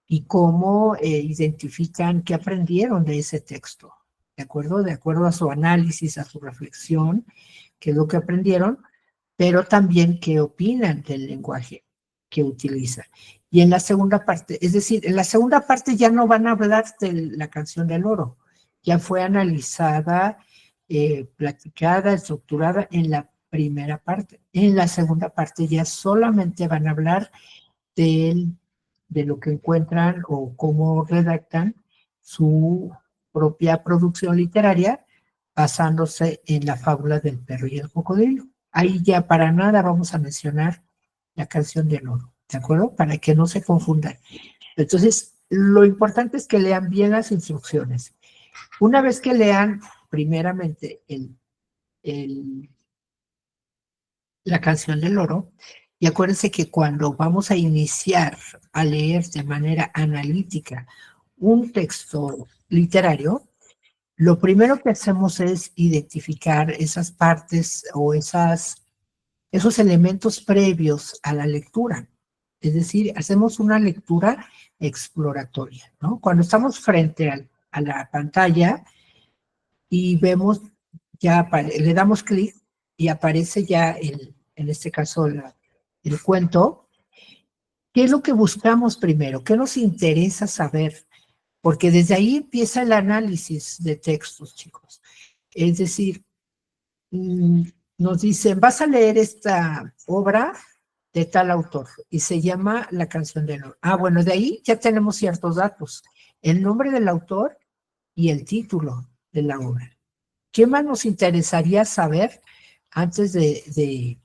y cómo identifican qué aprendieron de ese texto, ¿de acuerdo? De acuerdo a su análisis, a su reflexión, qué es lo que aprendieron, pero también qué opinan del lenguaje que utiliza. Y en la segunda parte, es decir, en la segunda parte ya no van a hablar de la canción del oro, ya fue analizada, platicada, estructurada en la primera parte. En la segunda parte ya solamente van a hablar de lo que encuentran o cómo redactan su propia producción literaria basándose en la fábula del perro y el cocodrilo. Ahí ya para nada vamos a mencionar la canción del oro, ¿de acuerdo? Para que no se confundan. Entonces, lo importante es que lean bien las instrucciones. Una vez que lean primeramente la canción del oro, y acuérdense que cuando vamos a iniciar a leer de manera analítica un texto literario, lo primero que hacemos es identificar esas partes o esos elementos previos a la lectura. Es decir, hacemos una lectura exploratoria, ¿no? Cuando estamos frente a la pantalla y vemos, ya le damos clic y aparece ya, en este caso, el cuento, ¿Qué es lo que buscamos primero? ¿Qué nos interesa saber? Porque desde ahí empieza el análisis de textos, chicos. Es decir, nos dicen, vas a leer esta obra de tal autor y se llama La canción del oro. Ah, bueno, de ahí ya tenemos ciertos datos. El nombre del autor y el título de la obra. ¿Qué más nos interesaría saber antes de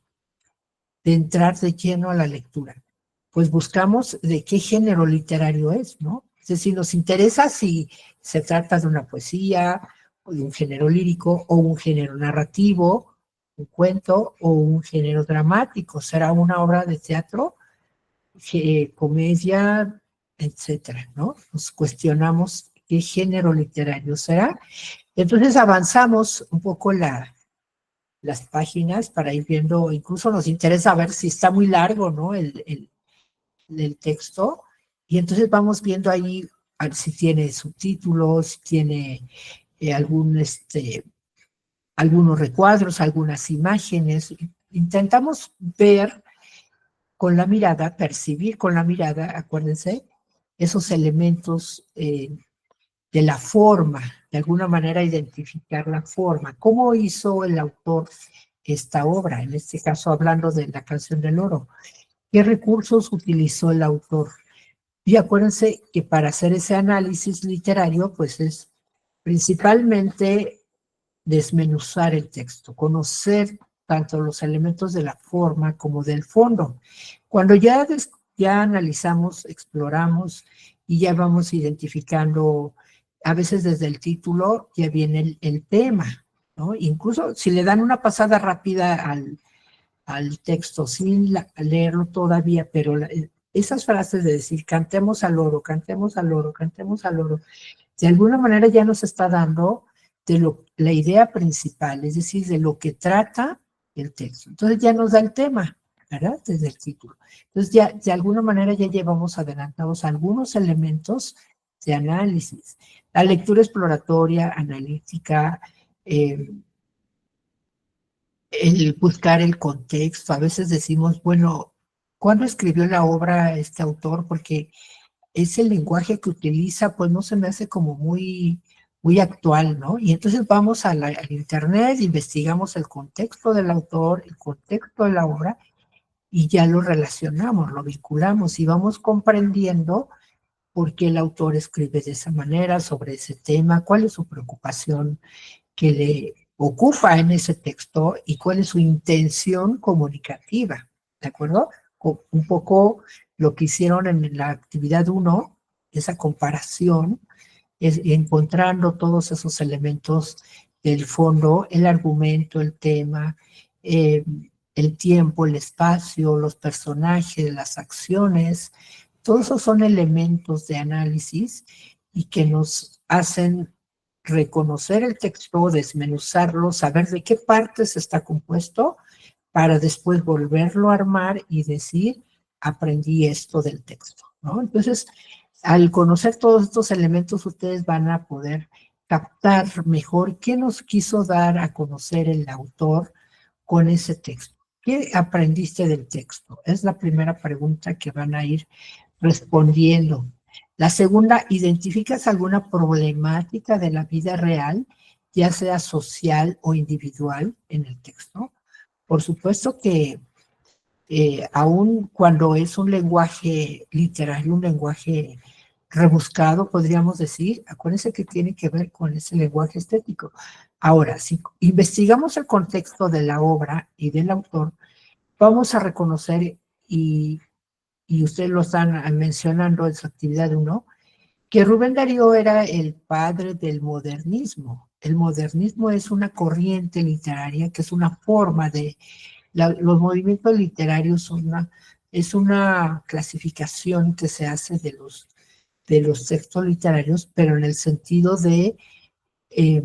entrar de lleno a la lectura? Pues buscamos de qué género literario es, ¿no? Es decir, nos interesa si se trata de una poesía, o de un género lírico, o un género narrativo, un cuento, o un género dramático. ¿Será una obra de teatro, comedia, etcétera, ¿no? Nos cuestionamos qué género literario será. Entonces avanzamos un poco las páginas para ir viendo, incluso nos interesa ver si está muy largo, ¿no? El texto, y entonces vamos viendo ahí si tiene subtítulos, si tiene algunos recuadros, algunas imágenes. Intentamos ver con la mirada, percibir con la mirada, acuérdense, esos elementos de la forma, de alguna manera identificar la forma. ¿Cómo hizo el autor esta obra? En este caso, hablando de La canción del oro. ¿Qué recursos utilizó el autor? Y acuérdense que para hacer ese análisis literario, pues es principalmente desmenuzar el texto, conocer tanto los elementos de la forma como del fondo. Cuando ya analizamos, exploramos y ya vamos identificando, a veces desde el título ya viene el tema, ¿no? Incluso si le dan una pasada rápida al texto sin leerlo todavía, pero esas frases de decir cantemos al oro, cantemos al oro, cantemos al oro, de alguna manera ya nos está dando la idea principal, es decir, de lo que trata el texto. Entonces ya nos da el tema, ¿verdad? Desde el título. Entonces ya de alguna manera ya llevamos adelantados algunos elementos de análisis. La lectura exploratoria, analítica, el buscar el contexto. A veces decimos, bueno, ¿cuándo escribió la obra este autor? Porque ese lenguaje que utiliza, pues no se me hace como muy actual, ¿no? Y entonces vamos al internet, investigamos el contexto del autor, el contexto de la obra, y ya lo relacionamos, lo vinculamos y vamos comprendiendo por qué el autor escribe de esa manera, sobre ese tema, cuál es su preocupación que le ocupa en ese texto y cuál es su intención comunicativa, ¿de acuerdo? Un poco lo que hicieron en la actividad 1, esa comparación, es encontrando todos esos elementos del fondo, el argumento, el tema, el tiempo, el espacio, los personajes, las acciones, todos esos son elementos de análisis y que nos hacen reconocer el texto, desmenuzarlo, saber de qué partes está compuesto, para después volverlo a armar y decir, aprendí esto del texto, ¿no? Entonces, al conocer todos estos elementos, ustedes van a poder captar mejor qué nos quiso dar a conocer el autor con ese texto. ¿Qué aprendiste del texto? Es la primera pregunta que van a ir respondiendo. La segunda, ¿identificas alguna problemática de la vida real, ya sea social o individual, en el texto? Por supuesto que aun cuando es un lenguaje literario, un lenguaje rebuscado, podríamos decir, acuérdense que tiene que ver con ese lenguaje estético. Ahora, si investigamos el contexto de la obra y del autor, vamos a reconocer, y ustedes lo están mencionando en su actividad 1, que Rubén Darío era el padre del modernismo. El modernismo es una corriente literaria, que es una forma de... los movimientos literarios es una clasificación que se hace de los textos literarios, pero en el sentido eh,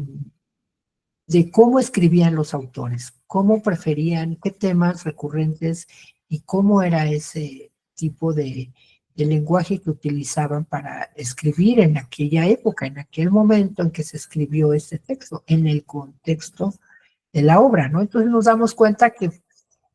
de cómo escribían los autores, cómo preferían, qué temas recurrentes y cómo era ese tipo de lenguaje que utilizaban para escribir en aquella época, en aquel momento en que se escribió este texto, en el contexto de la obra, ¿no? Entonces nos damos cuenta que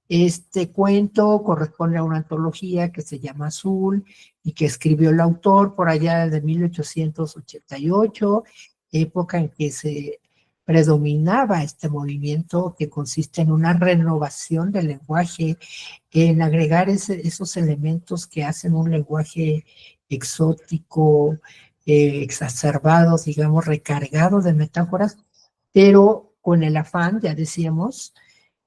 Este cuento corresponde a una antología que se llama Azul y que escribió el autor por allá de 1888, época en que se predominaba este movimiento que consiste en una renovación del lenguaje, en agregar esos elementos que hacen un lenguaje exótico, exacerbado, digamos, recargado de metáforas, pero con el afán, ya decíamos,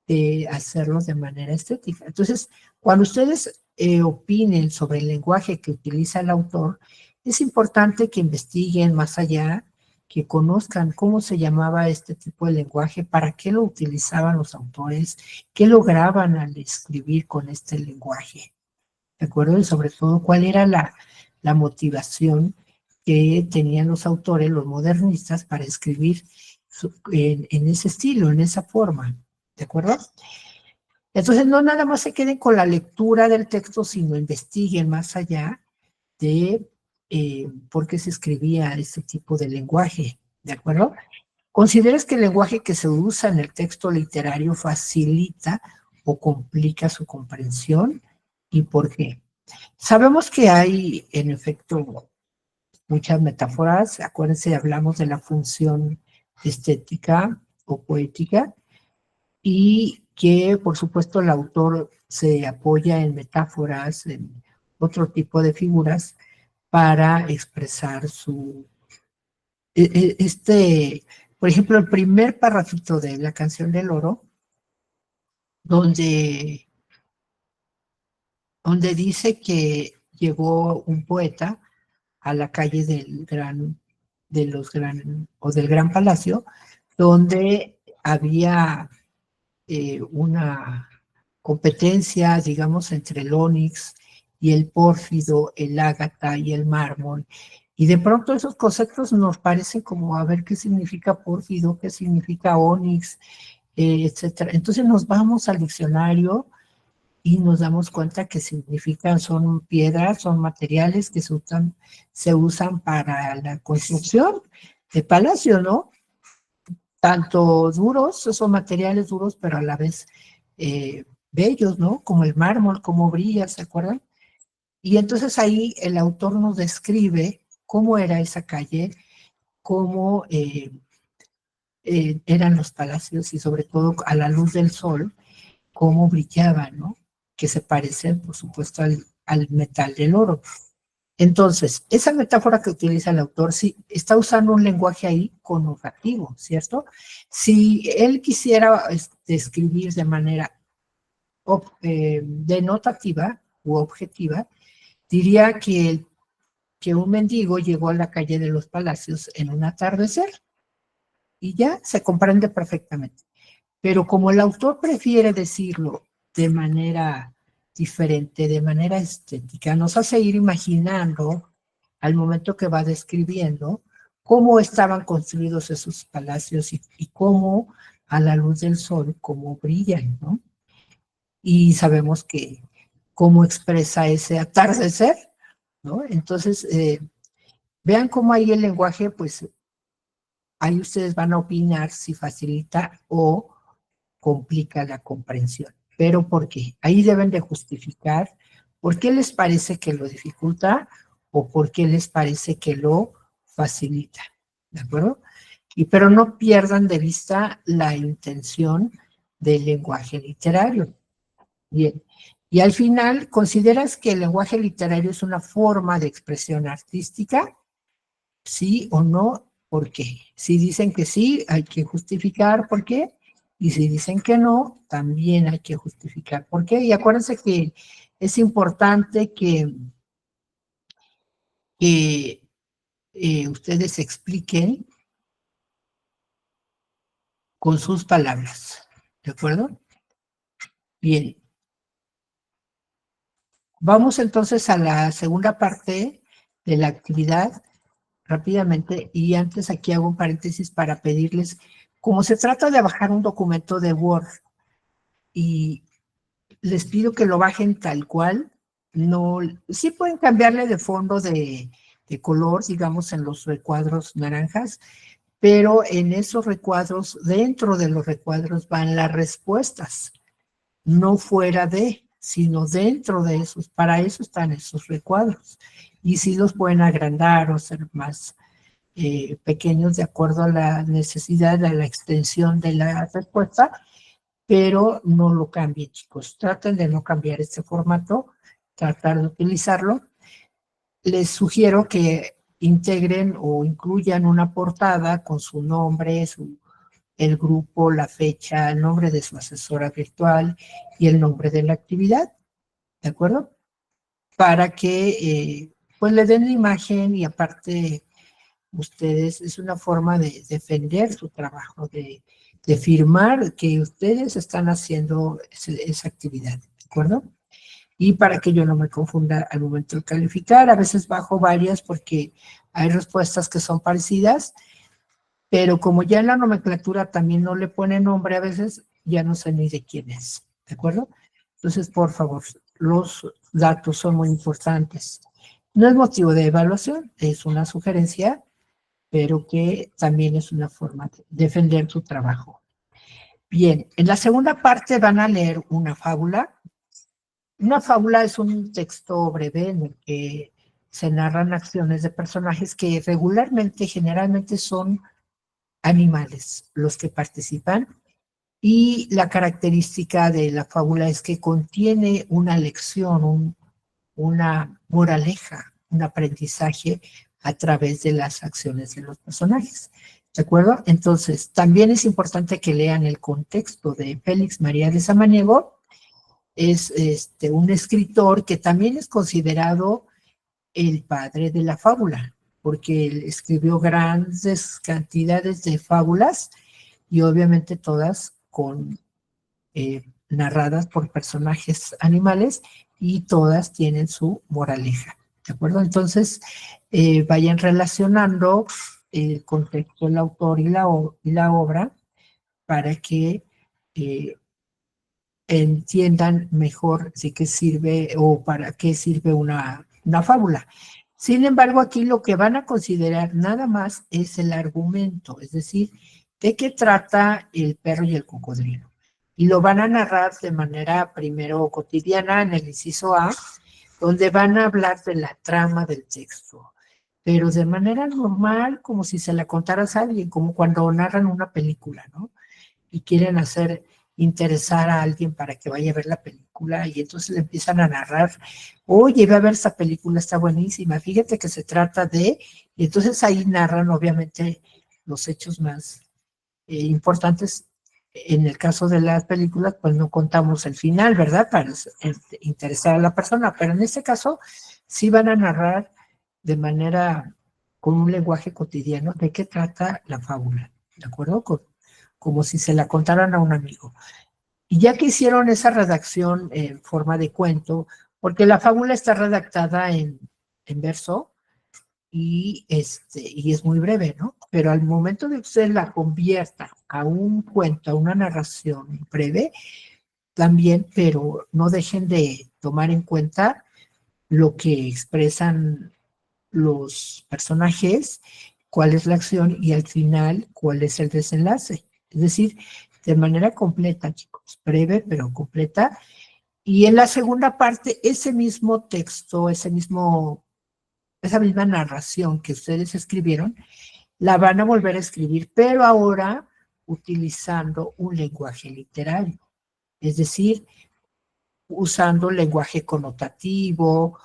de hacerlo de manera estética. Entonces, cuando ustedes opinen sobre el lenguaje que utiliza el autor, es importante que investiguen más allá, que conozcan cómo se llamaba este tipo de lenguaje, para qué lo utilizaban los autores, qué lograban al escribir con este lenguaje, ¿de acuerdo? Y sobre todo, cuál era la motivación que tenían los autores, los modernistas, para escribir en ese estilo, en esa forma, ¿de acuerdo? Entonces, no nada más se queden con la lectura del texto, sino investiguen más allá de por qué se escribía este tipo de lenguaje, ¿de acuerdo? ¿Consideras que el lenguaje que se usa en el texto literario facilita o complica su comprensión? ¿Y por qué? Sabemos que hay, en efecto, muchas metáforas. Acuérdense, hablamos de la función estética o poética, y que, por supuesto, el autor se apoya en metáforas, en otro tipo de figuras, para expresar por ejemplo, el primer párrafito de la canción del oro, donde, donde dice que llegó un poeta a la calle del Gran Palacio, donde había una competencia, digamos, entre el ónix y el pórfido, el ágata y el mármol. Y de pronto esos conceptos nos parecen como a ver qué significa pórfido, qué significa ónix, etcétera. Entonces nos vamos al diccionario y nos damos cuenta que significan, son piedras, son materiales que se usan para la construcción de palacio, ¿no? Tanto duros, son materiales duros, pero a la vez bellos, ¿no? Como el mármol, como brilla, ¿se acuerdan? Y entonces ahí el autor nos describe cómo era esa calle, cómo eran los palacios y sobre todo a la luz del sol, cómo brillaban, ¿no? Que se parecen, por supuesto, al metal del oro. Entonces, esa metáfora que utiliza el autor, sí, está usando un lenguaje ahí connotativo, ¿cierto? Si él quisiera describir de manera denotativa u objetiva, diría que un mendigo llegó a la calle de los Palacios en un atardecer y ya se comprende perfectamente. Pero como el autor prefiere decirlo de manera diferente, de manera estética, nos hace ir imaginando al momento que va describiendo cómo estaban construidos esos palacios y cómo a la luz del sol, cómo brillan, ¿no? Y sabemos que cómo expresa ese atardecer, ¿no? Entonces, vean cómo ahí el lenguaje, pues, ahí ustedes van a opinar si facilita o complica la comprensión. ¿Pero por qué? Ahí deben de justificar por qué les parece que lo dificulta o por qué les parece que lo facilita. ¿De acuerdo? Pero no pierdan de vista la intención del lenguaje literario. Bien. Y al final, ¿consideras que el lenguaje literario es una forma de expresión artística? ¿Sí o no? ¿Por qué? Si dicen que sí, hay que justificar por qué. Y si dicen que no, también hay que justificar por qué. Y acuérdense que es importante que ustedes expliquen con sus palabras. ¿De acuerdo? Bien. Vamos entonces a la segunda parte de la actividad rápidamente. Y antes aquí hago un paréntesis para pedirles, como se trata de bajar un documento de Word y les pido que lo bajen tal cual. No, sí pueden cambiarle de fondo de color, digamos, en los recuadros naranjas, pero en esos recuadros, dentro de los recuadros van las respuestas. no fuera de, sino dentro de esos. Para eso están esos recuadros. Y sí los pueden agrandar o hacer más pequeños de acuerdo a la necesidad, a la extensión de la respuesta, pero no lo cambien, chicos. Traten de no cambiar este formato, tratar de utilizarlo. Les sugiero que integren o incluyan una portada con su nombre, el grupo, la fecha, el nombre de su asesora virtual y el nombre de la actividad, ¿de acuerdo? Para que pues le den la imagen y aparte ustedes, es una forma de defender su trabajo, de firmar que ustedes están haciendo esa actividad, ¿de acuerdo? Y para que yo no me confunda al momento de calificar, a veces bajo varias porque hay respuestas que son parecidas, pero como ya en la nomenclatura también no le pone nombre a veces, ya no sé ni de quién es, ¿de acuerdo? Entonces, por favor, los datos son muy importantes. No es motivo de evaluación, es una sugerencia, pero que también es una forma de defender tu trabajo. Bien, en la segunda parte van a leer una fábula. Una fábula es un texto breve en el que se narran acciones de personajes que regularmente, generalmente son animales los que participan, y la característica de la fábula es que contiene una lección, una moraleja, un aprendizaje a través de las acciones de los personajes. ¿De acuerdo? Entonces, también es importante que lean el contexto de Félix María de Samaniego. Es un escritor que también es considerado el padre de la fábula, porque él escribió grandes cantidades de fábulas y obviamente todas narradas por personajes animales y todas tienen su moraleja, ¿de acuerdo? Entonces, vayan relacionando el contexto del autor y la obra para que entiendan mejor si qué sirve o para qué sirve una fábula. Sin embargo, aquí lo que van a considerar nada más es el argumento, es decir, de qué trata el perro y el cocodrilo. Y lo van a narrar de manera primero cotidiana en el inciso A, donde van a hablar de la trama del texto, pero de manera normal, como si se la contaras a alguien, como cuando narran una película, ¿no? Y quieren hacer interesar a alguien para que vaya a ver la película y entonces le empiezan a narrar, oye, ve a ver esta película, está buenísima, fíjate que se trata de, y entonces ahí narran obviamente los hechos más importantes. En el caso de las películas, pues no contamos el final, ¿verdad? Para interesar a la persona, pero en este caso sí van a narrar de manera, con un lenguaje cotidiano, de qué trata la fábula, ¿de acuerdo? Como si se la contaran a un amigo. Y ya que hicieron esa redacción en forma de cuento, porque la fábula está redactada en verso y es muy breve, ¿no? Pero al momento de que usted la convierta a un cuento, a una narración breve, también, pero no dejen de tomar en cuenta lo que expresan los personajes, cuál es la acción y al final cuál es el desenlace. Es decir, de manera completa, chicos, breve pero completa. Y en la segunda parte, ese mismo texto, esa misma narración que ustedes escribieron, la van a volver a escribir, pero ahora utilizando un lenguaje literario. Es decir, usando lenguaje connotativo,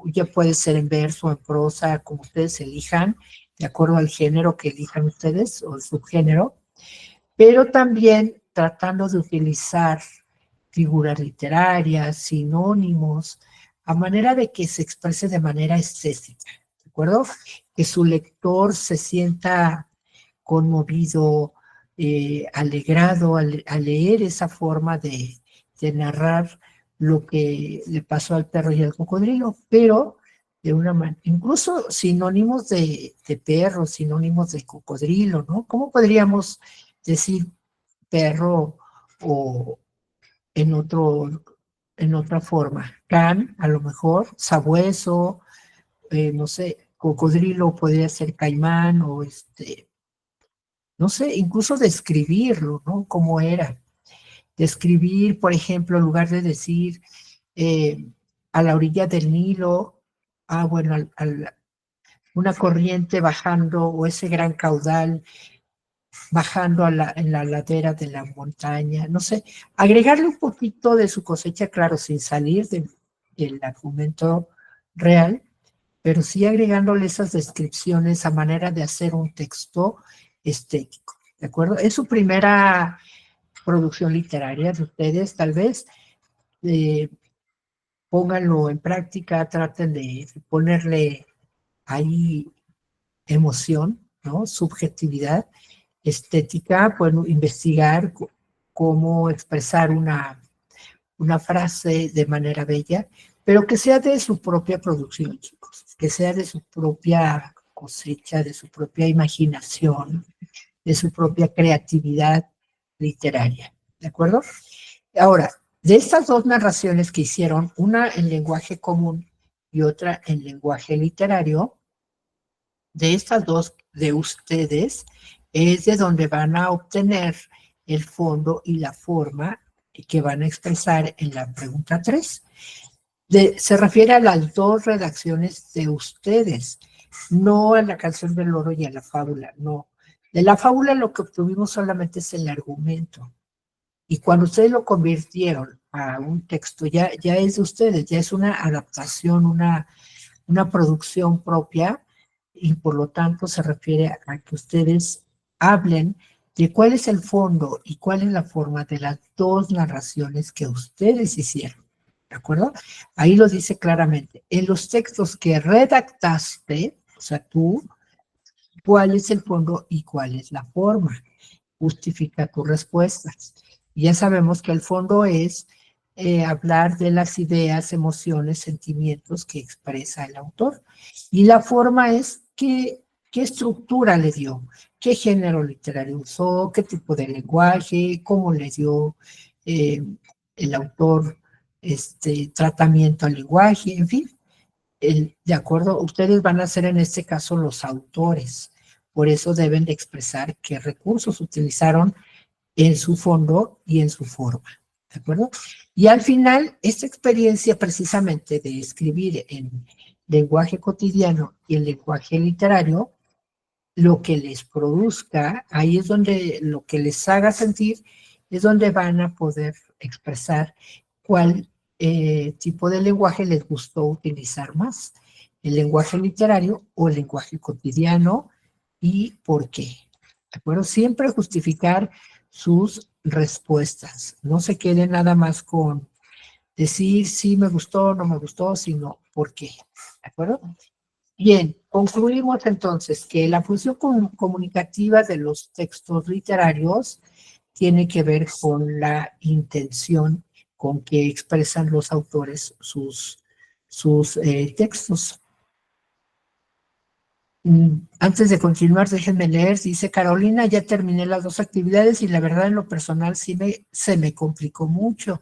ya puede ser en verso, en prosa, como ustedes elijan, de acuerdo al género que elijan ustedes o el subgénero, pero también tratando de utilizar figuras literarias, sinónimos, a manera de que se exprese de manera estética, ¿de acuerdo? Que su lector se sienta conmovido, alegrado al leer esa forma de narrar lo que le pasó al perro y al cocodrilo, pero de una manera, incluso sinónimos de perro, sinónimos de cocodrilo, ¿no? ¿Cómo podríamos decir perro o en en otra forma? Can, a lo mejor, sabueso, no sé, cocodrilo podría ser caimán o no sé, incluso describirlo, ¿no? Cómo era. describir, por ejemplo, en lugar de decir a la orilla del Nilo, bueno, una corriente bajando o ese gran caudal bajando en la ladera de la montaña, no sé, agregarle un poquito de su cosecha, claro, sin salir del argumento real, pero sí agregándole esas descripciones a manera de hacer un texto estético, ¿de acuerdo? Es su primera producción literaria de ustedes, tal vez. Pónganlo en práctica, traten de ponerle ahí emoción, ¿no? Subjetividad, estética, pueden investigar cómo expresar una frase de manera bella, pero que sea de su propia producción, chicos, que sea de su propia cosecha, de su propia imaginación, de su propia creatividad literaria, ¿de acuerdo? Ahora, de estas dos narraciones que hicieron, una en lenguaje común y otra en lenguaje literario, de estas dos de ustedes es de donde van a obtener el fondo y la forma que van a expresar en la pregunta 3. Se refiere a las dos redacciones de ustedes, no a la canción del loro y a la fábula, no. De la fábula lo que obtuvimos solamente es el argumento. Y cuando ustedes lo convirtieron a un texto, ya es de ustedes, ya es una adaptación, una producción propia, y por lo tanto se refiere a que ustedes hablen de cuál es el fondo y cuál es la forma de las dos narraciones que ustedes hicieron, ¿de acuerdo? Ahí lo dice claramente. En los textos que redactaste, o sea, tú, cuál es el fondo y cuál es la forma. Justifica tus respuestas. Y ya sabemos que el fondo es hablar de las ideas, emociones, sentimientos que expresa el autor. Y la forma es qué estructura le dio, qué género literario usó, qué tipo de lenguaje, cómo le dio el autor tratamiento al lenguaje, en fin. De acuerdo, ustedes van a ser en este caso los autores. Por eso deben de expresar qué recursos utilizaron en su fondo y en su forma, ¿de acuerdo? Y al final, esta experiencia precisamente de escribir en lenguaje cotidiano y en lenguaje literario, lo que les produzca, ahí es donde lo que les haga sentir, es donde van a poder expresar cuál tipo de lenguaje les gustó utilizar más, el lenguaje literario o el lenguaje cotidiano y por qué. ¿De acuerdo? Siempre justificar sus respuestas. No se queden nada más con decir si me gustó, no me gustó, sino por qué. ¿De acuerdo? Bien, concluimos entonces que la función comunicativa de los textos literarios tiene que ver con la intención con que expresan los autores sus textos. Antes de continuar, déjenme leer. Dice Carolina, ya terminé las dos actividades y la verdad en lo personal sí se me complicó mucho,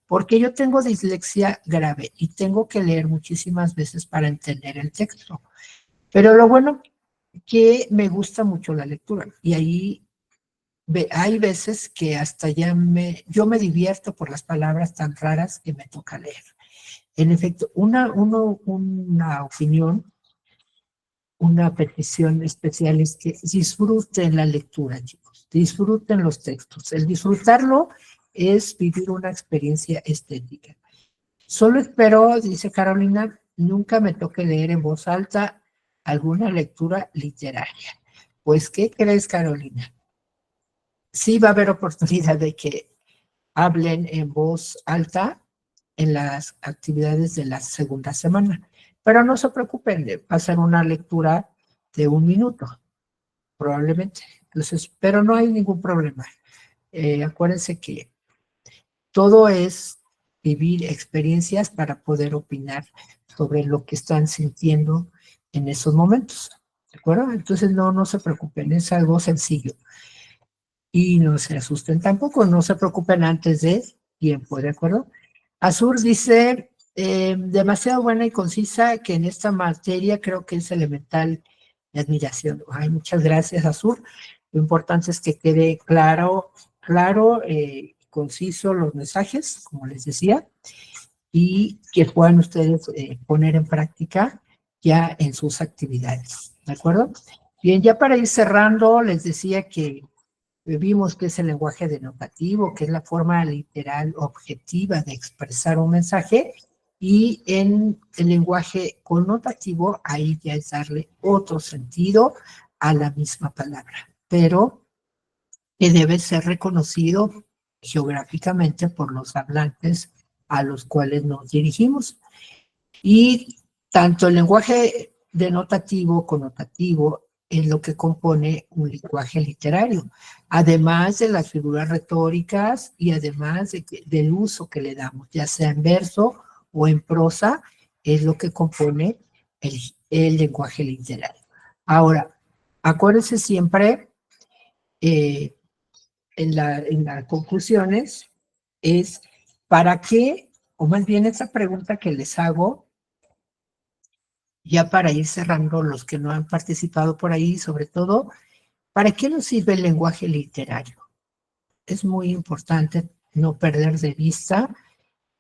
porque yo tengo dislexia grave y tengo que leer muchísimas veces para entender el texto. Pero lo bueno que me gusta mucho la lectura y ahí hay veces que hasta yo me divierto por las palabras tan raras que me toca leer. En efecto, una opinión, una petición especial es que disfruten la lectura, chicos, disfruten los textos. El disfrutarlo es vivir una experiencia estética. Solo espero, dice Carolina, nunca me toque leer en voz alta alguna lectura literaria. Pues, ¿qué crees, Carolina? Sí va a haber oportunidad de que hablen en voz alta en las actividades de la segunda semana. Pero no se preocupen, va a ser una lectura de 1 minuto, probablemente. Entonces, pero no hay ningún problema. Acuérdense que todo es vivir experiencias para poder opinar sobre lo que están sintiendo en esos momentos. ¿De acuerdo? Entonces, no se preocupen, es algo sencillo. Y no se asusten tampoco, no se preocupen antes de tiempo, ¿de acuerdo? Azur dice, demasiado buena y concisa que en esta materia creo que es elemental la admiración. Ay, muchas gracias, Azur. Lo importante es que quede claro, conciso los mensajes, como les decía, y que puedan ustedes poner en práctica ya en sus actividades, ¿de acuerdo? Bien, ya para ir cerrando, les decía que vimos que es el lenguaje denotativo, que es la forma literal objetiva de expresar un mensaje, y en el lenguaje connotativo, ahí ya es darle otro sentido a la misma palabra, pero que debe ser reconocido geográficamente por los hablantes a los cuales nos dirigimos. Y tanto el lenguaje denotativo, connotativo, es lo que compone un lenguaje literario, además de las figuras retóricas y además del uso que le damos, ya sea en verso o en prosa, es lo que compone el lenguaje literario. Ahora, acuérdense siempre, en las conclusiones, es ¿para qué? O más bien esa pregunta que les hago, ya para ir cerrando los que no han participado por ahí, sobre todo, ¿para qué nos sirve el lenguaje literario? Es muy importante no perder de vista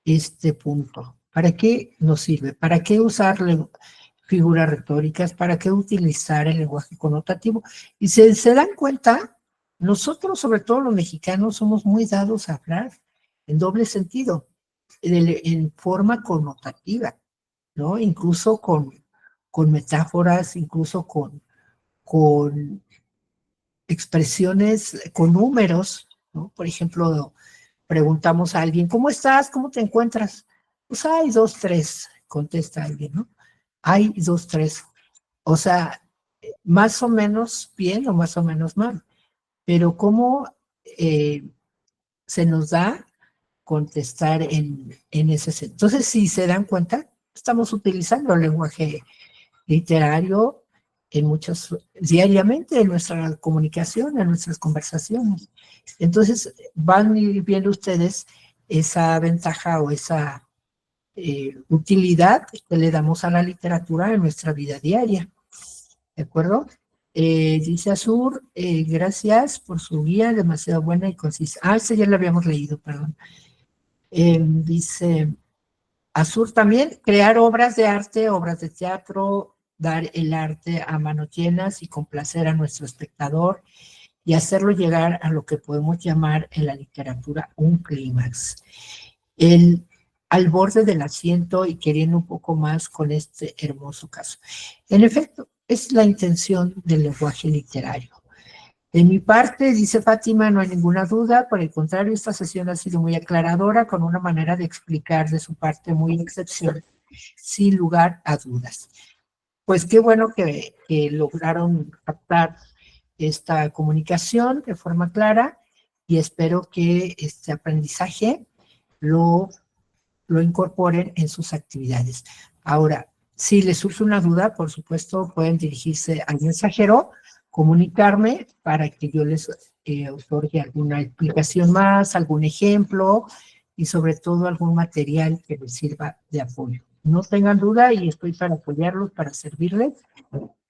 este punto. ¿Para qué nos sirve? ¿Para qué usar figuras retóricas? ¿Para qué utilizar el lenguaje connotativo? Y se dan cuenta, nosotros, sobre todo los mexicanos, somos muy dados a hablar en doble sentido, en forma connotativa, ¿no? Incluso con metáforas, incluso con expresiones, con números, ¿no? Por ejemplo, preguntamos a alguien, ¿cómo estás? ¿Cómo te encuentras? Pues hay 2, 3, contesta alguien, ¿no? Hay 2, 3. O sea, más o menos bien o más o menos mal. Pero ¿cómo se nos da contestar en ese sentido? Entonces, si se dan cuenta, estamos utilizando el lenguaje literario diariamente en nuestra comunicación, en nuestras conversaciones. Entonces, van a ir viendo ustedes esa ventaja o esa utilidad que le damos a la literatura en nuestra vida diaria. ¿De acuerdo? Dice Azur, gracias por su guía, demasiado buena y concisa. Ese ya lo habíamos leído, perdón. Dice Azur también, crear obras de arte, obras de teatro, dar el arte a manos llenas y complacer a nuestro espectador y hacerlo llegar a lo que podemos llamar en la literatura un clímax. Al borde del asiento y queriendo un poco más con este hermoso caso. En efecto, es la intención del lenguaje literario. De mi parte, dice Fátima, no hay ninguna duda, por el contrario, esta sesión ha sido muy aclaradora, con una manera de explicar de su parte muy excepcional, sin lugar a dudas. Pues qué bueno que lograron captar esta comunicación de forma clara y espero que este aprendizaje lo incorporen en sus actividades. Ahora, si les surge una duda, por supuesto, pueden dirigirse al mensajero, comunicarme para que yo les otorgue alguna explicación más, algún ejemplo y sobre todo algún material que les sirva de apoyo. No tengan duda y estoy para apoyarlos, para servirles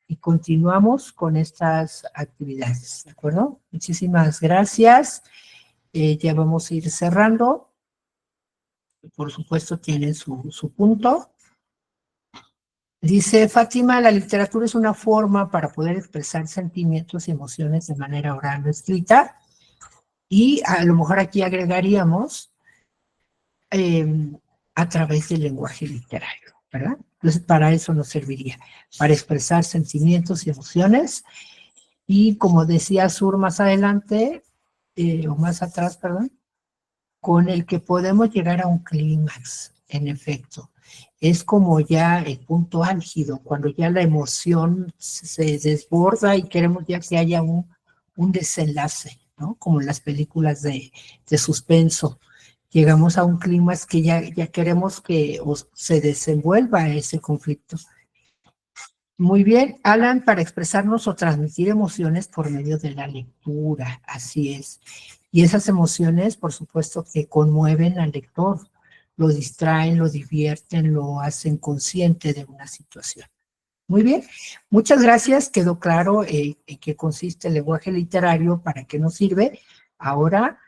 y continuamos con estas actividades, ¿de acuerdo? Muchísimas gracias. Ya vamos a ir cerrando. Por supuesto, tienen su punto. Dice Fátima, la literatura es una forma para poder expresar sentimientos y emociones de manera oral o escrita. Y a lo mejor aquí agregaríamos a través del lenguaje literario, ¿verdad? Entonces, para eso nos serviría, para expresar sentimientos y emociones. Y como decía Sur más adelante, o más atrás, perdón, con el que podemos llegar a un clímax, en efecto. Es como ya el punto álgido, cuando ya la emoción se desborda y queremos ya que haya un desenlace, ¿no? Como en las películas de suspenso. Llegamos a un clímax que ya queremos que se desenvuelva ese conflicto. Muy bien, Alan, para expresarnos o transmitir emociones por medio de la lectura, así es. Y esas emociones, por supuesto, que conmueven al lector, lo distraen, lo divierten, lo hacen consciente de una situación. Muy bien, muchas gracias, quedó claro en qué consiste el lenguaje literario, para qué nos sirve. Ahora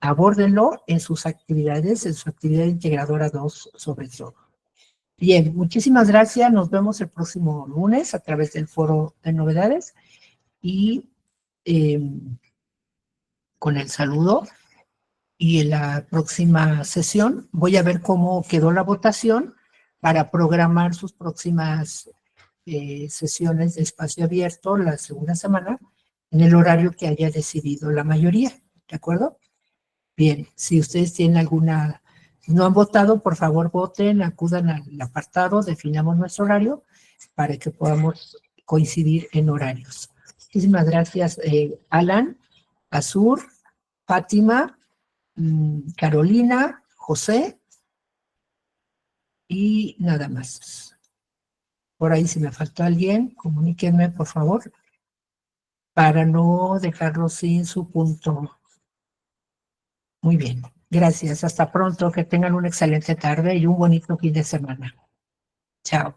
abórdenlo en sus actividades, en su actividad integradora 2 sobre todo. Bien, muchísimas gracias. Nos vemos el próximo lunes a través del foro de novedades y con el saludo. Y en la próxima sesión voy a ver cómo quedó la votación para programar sus próximas sesiones de espacio abierto la segunda semana en el horario que haya decidido la mayoría. ¿De acuerdo? Bien, si ustedes tienen alguna, si no han votado, por favor voten, acudan al apartado, definamos nuestro horario para que podamos coincidir en horarios. Muchísimas gracias, Alan, Azur, Fátima, Carolina, José y nada más. Por ahí si me faltó alguien, comuníquenme por favor para no dejarlo sin su punto. Muy bien, gracias. Hasta pronto, que tengan una excelente tarde y un bonito fin de semana. Chao.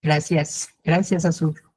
Gracias, gracias Azul.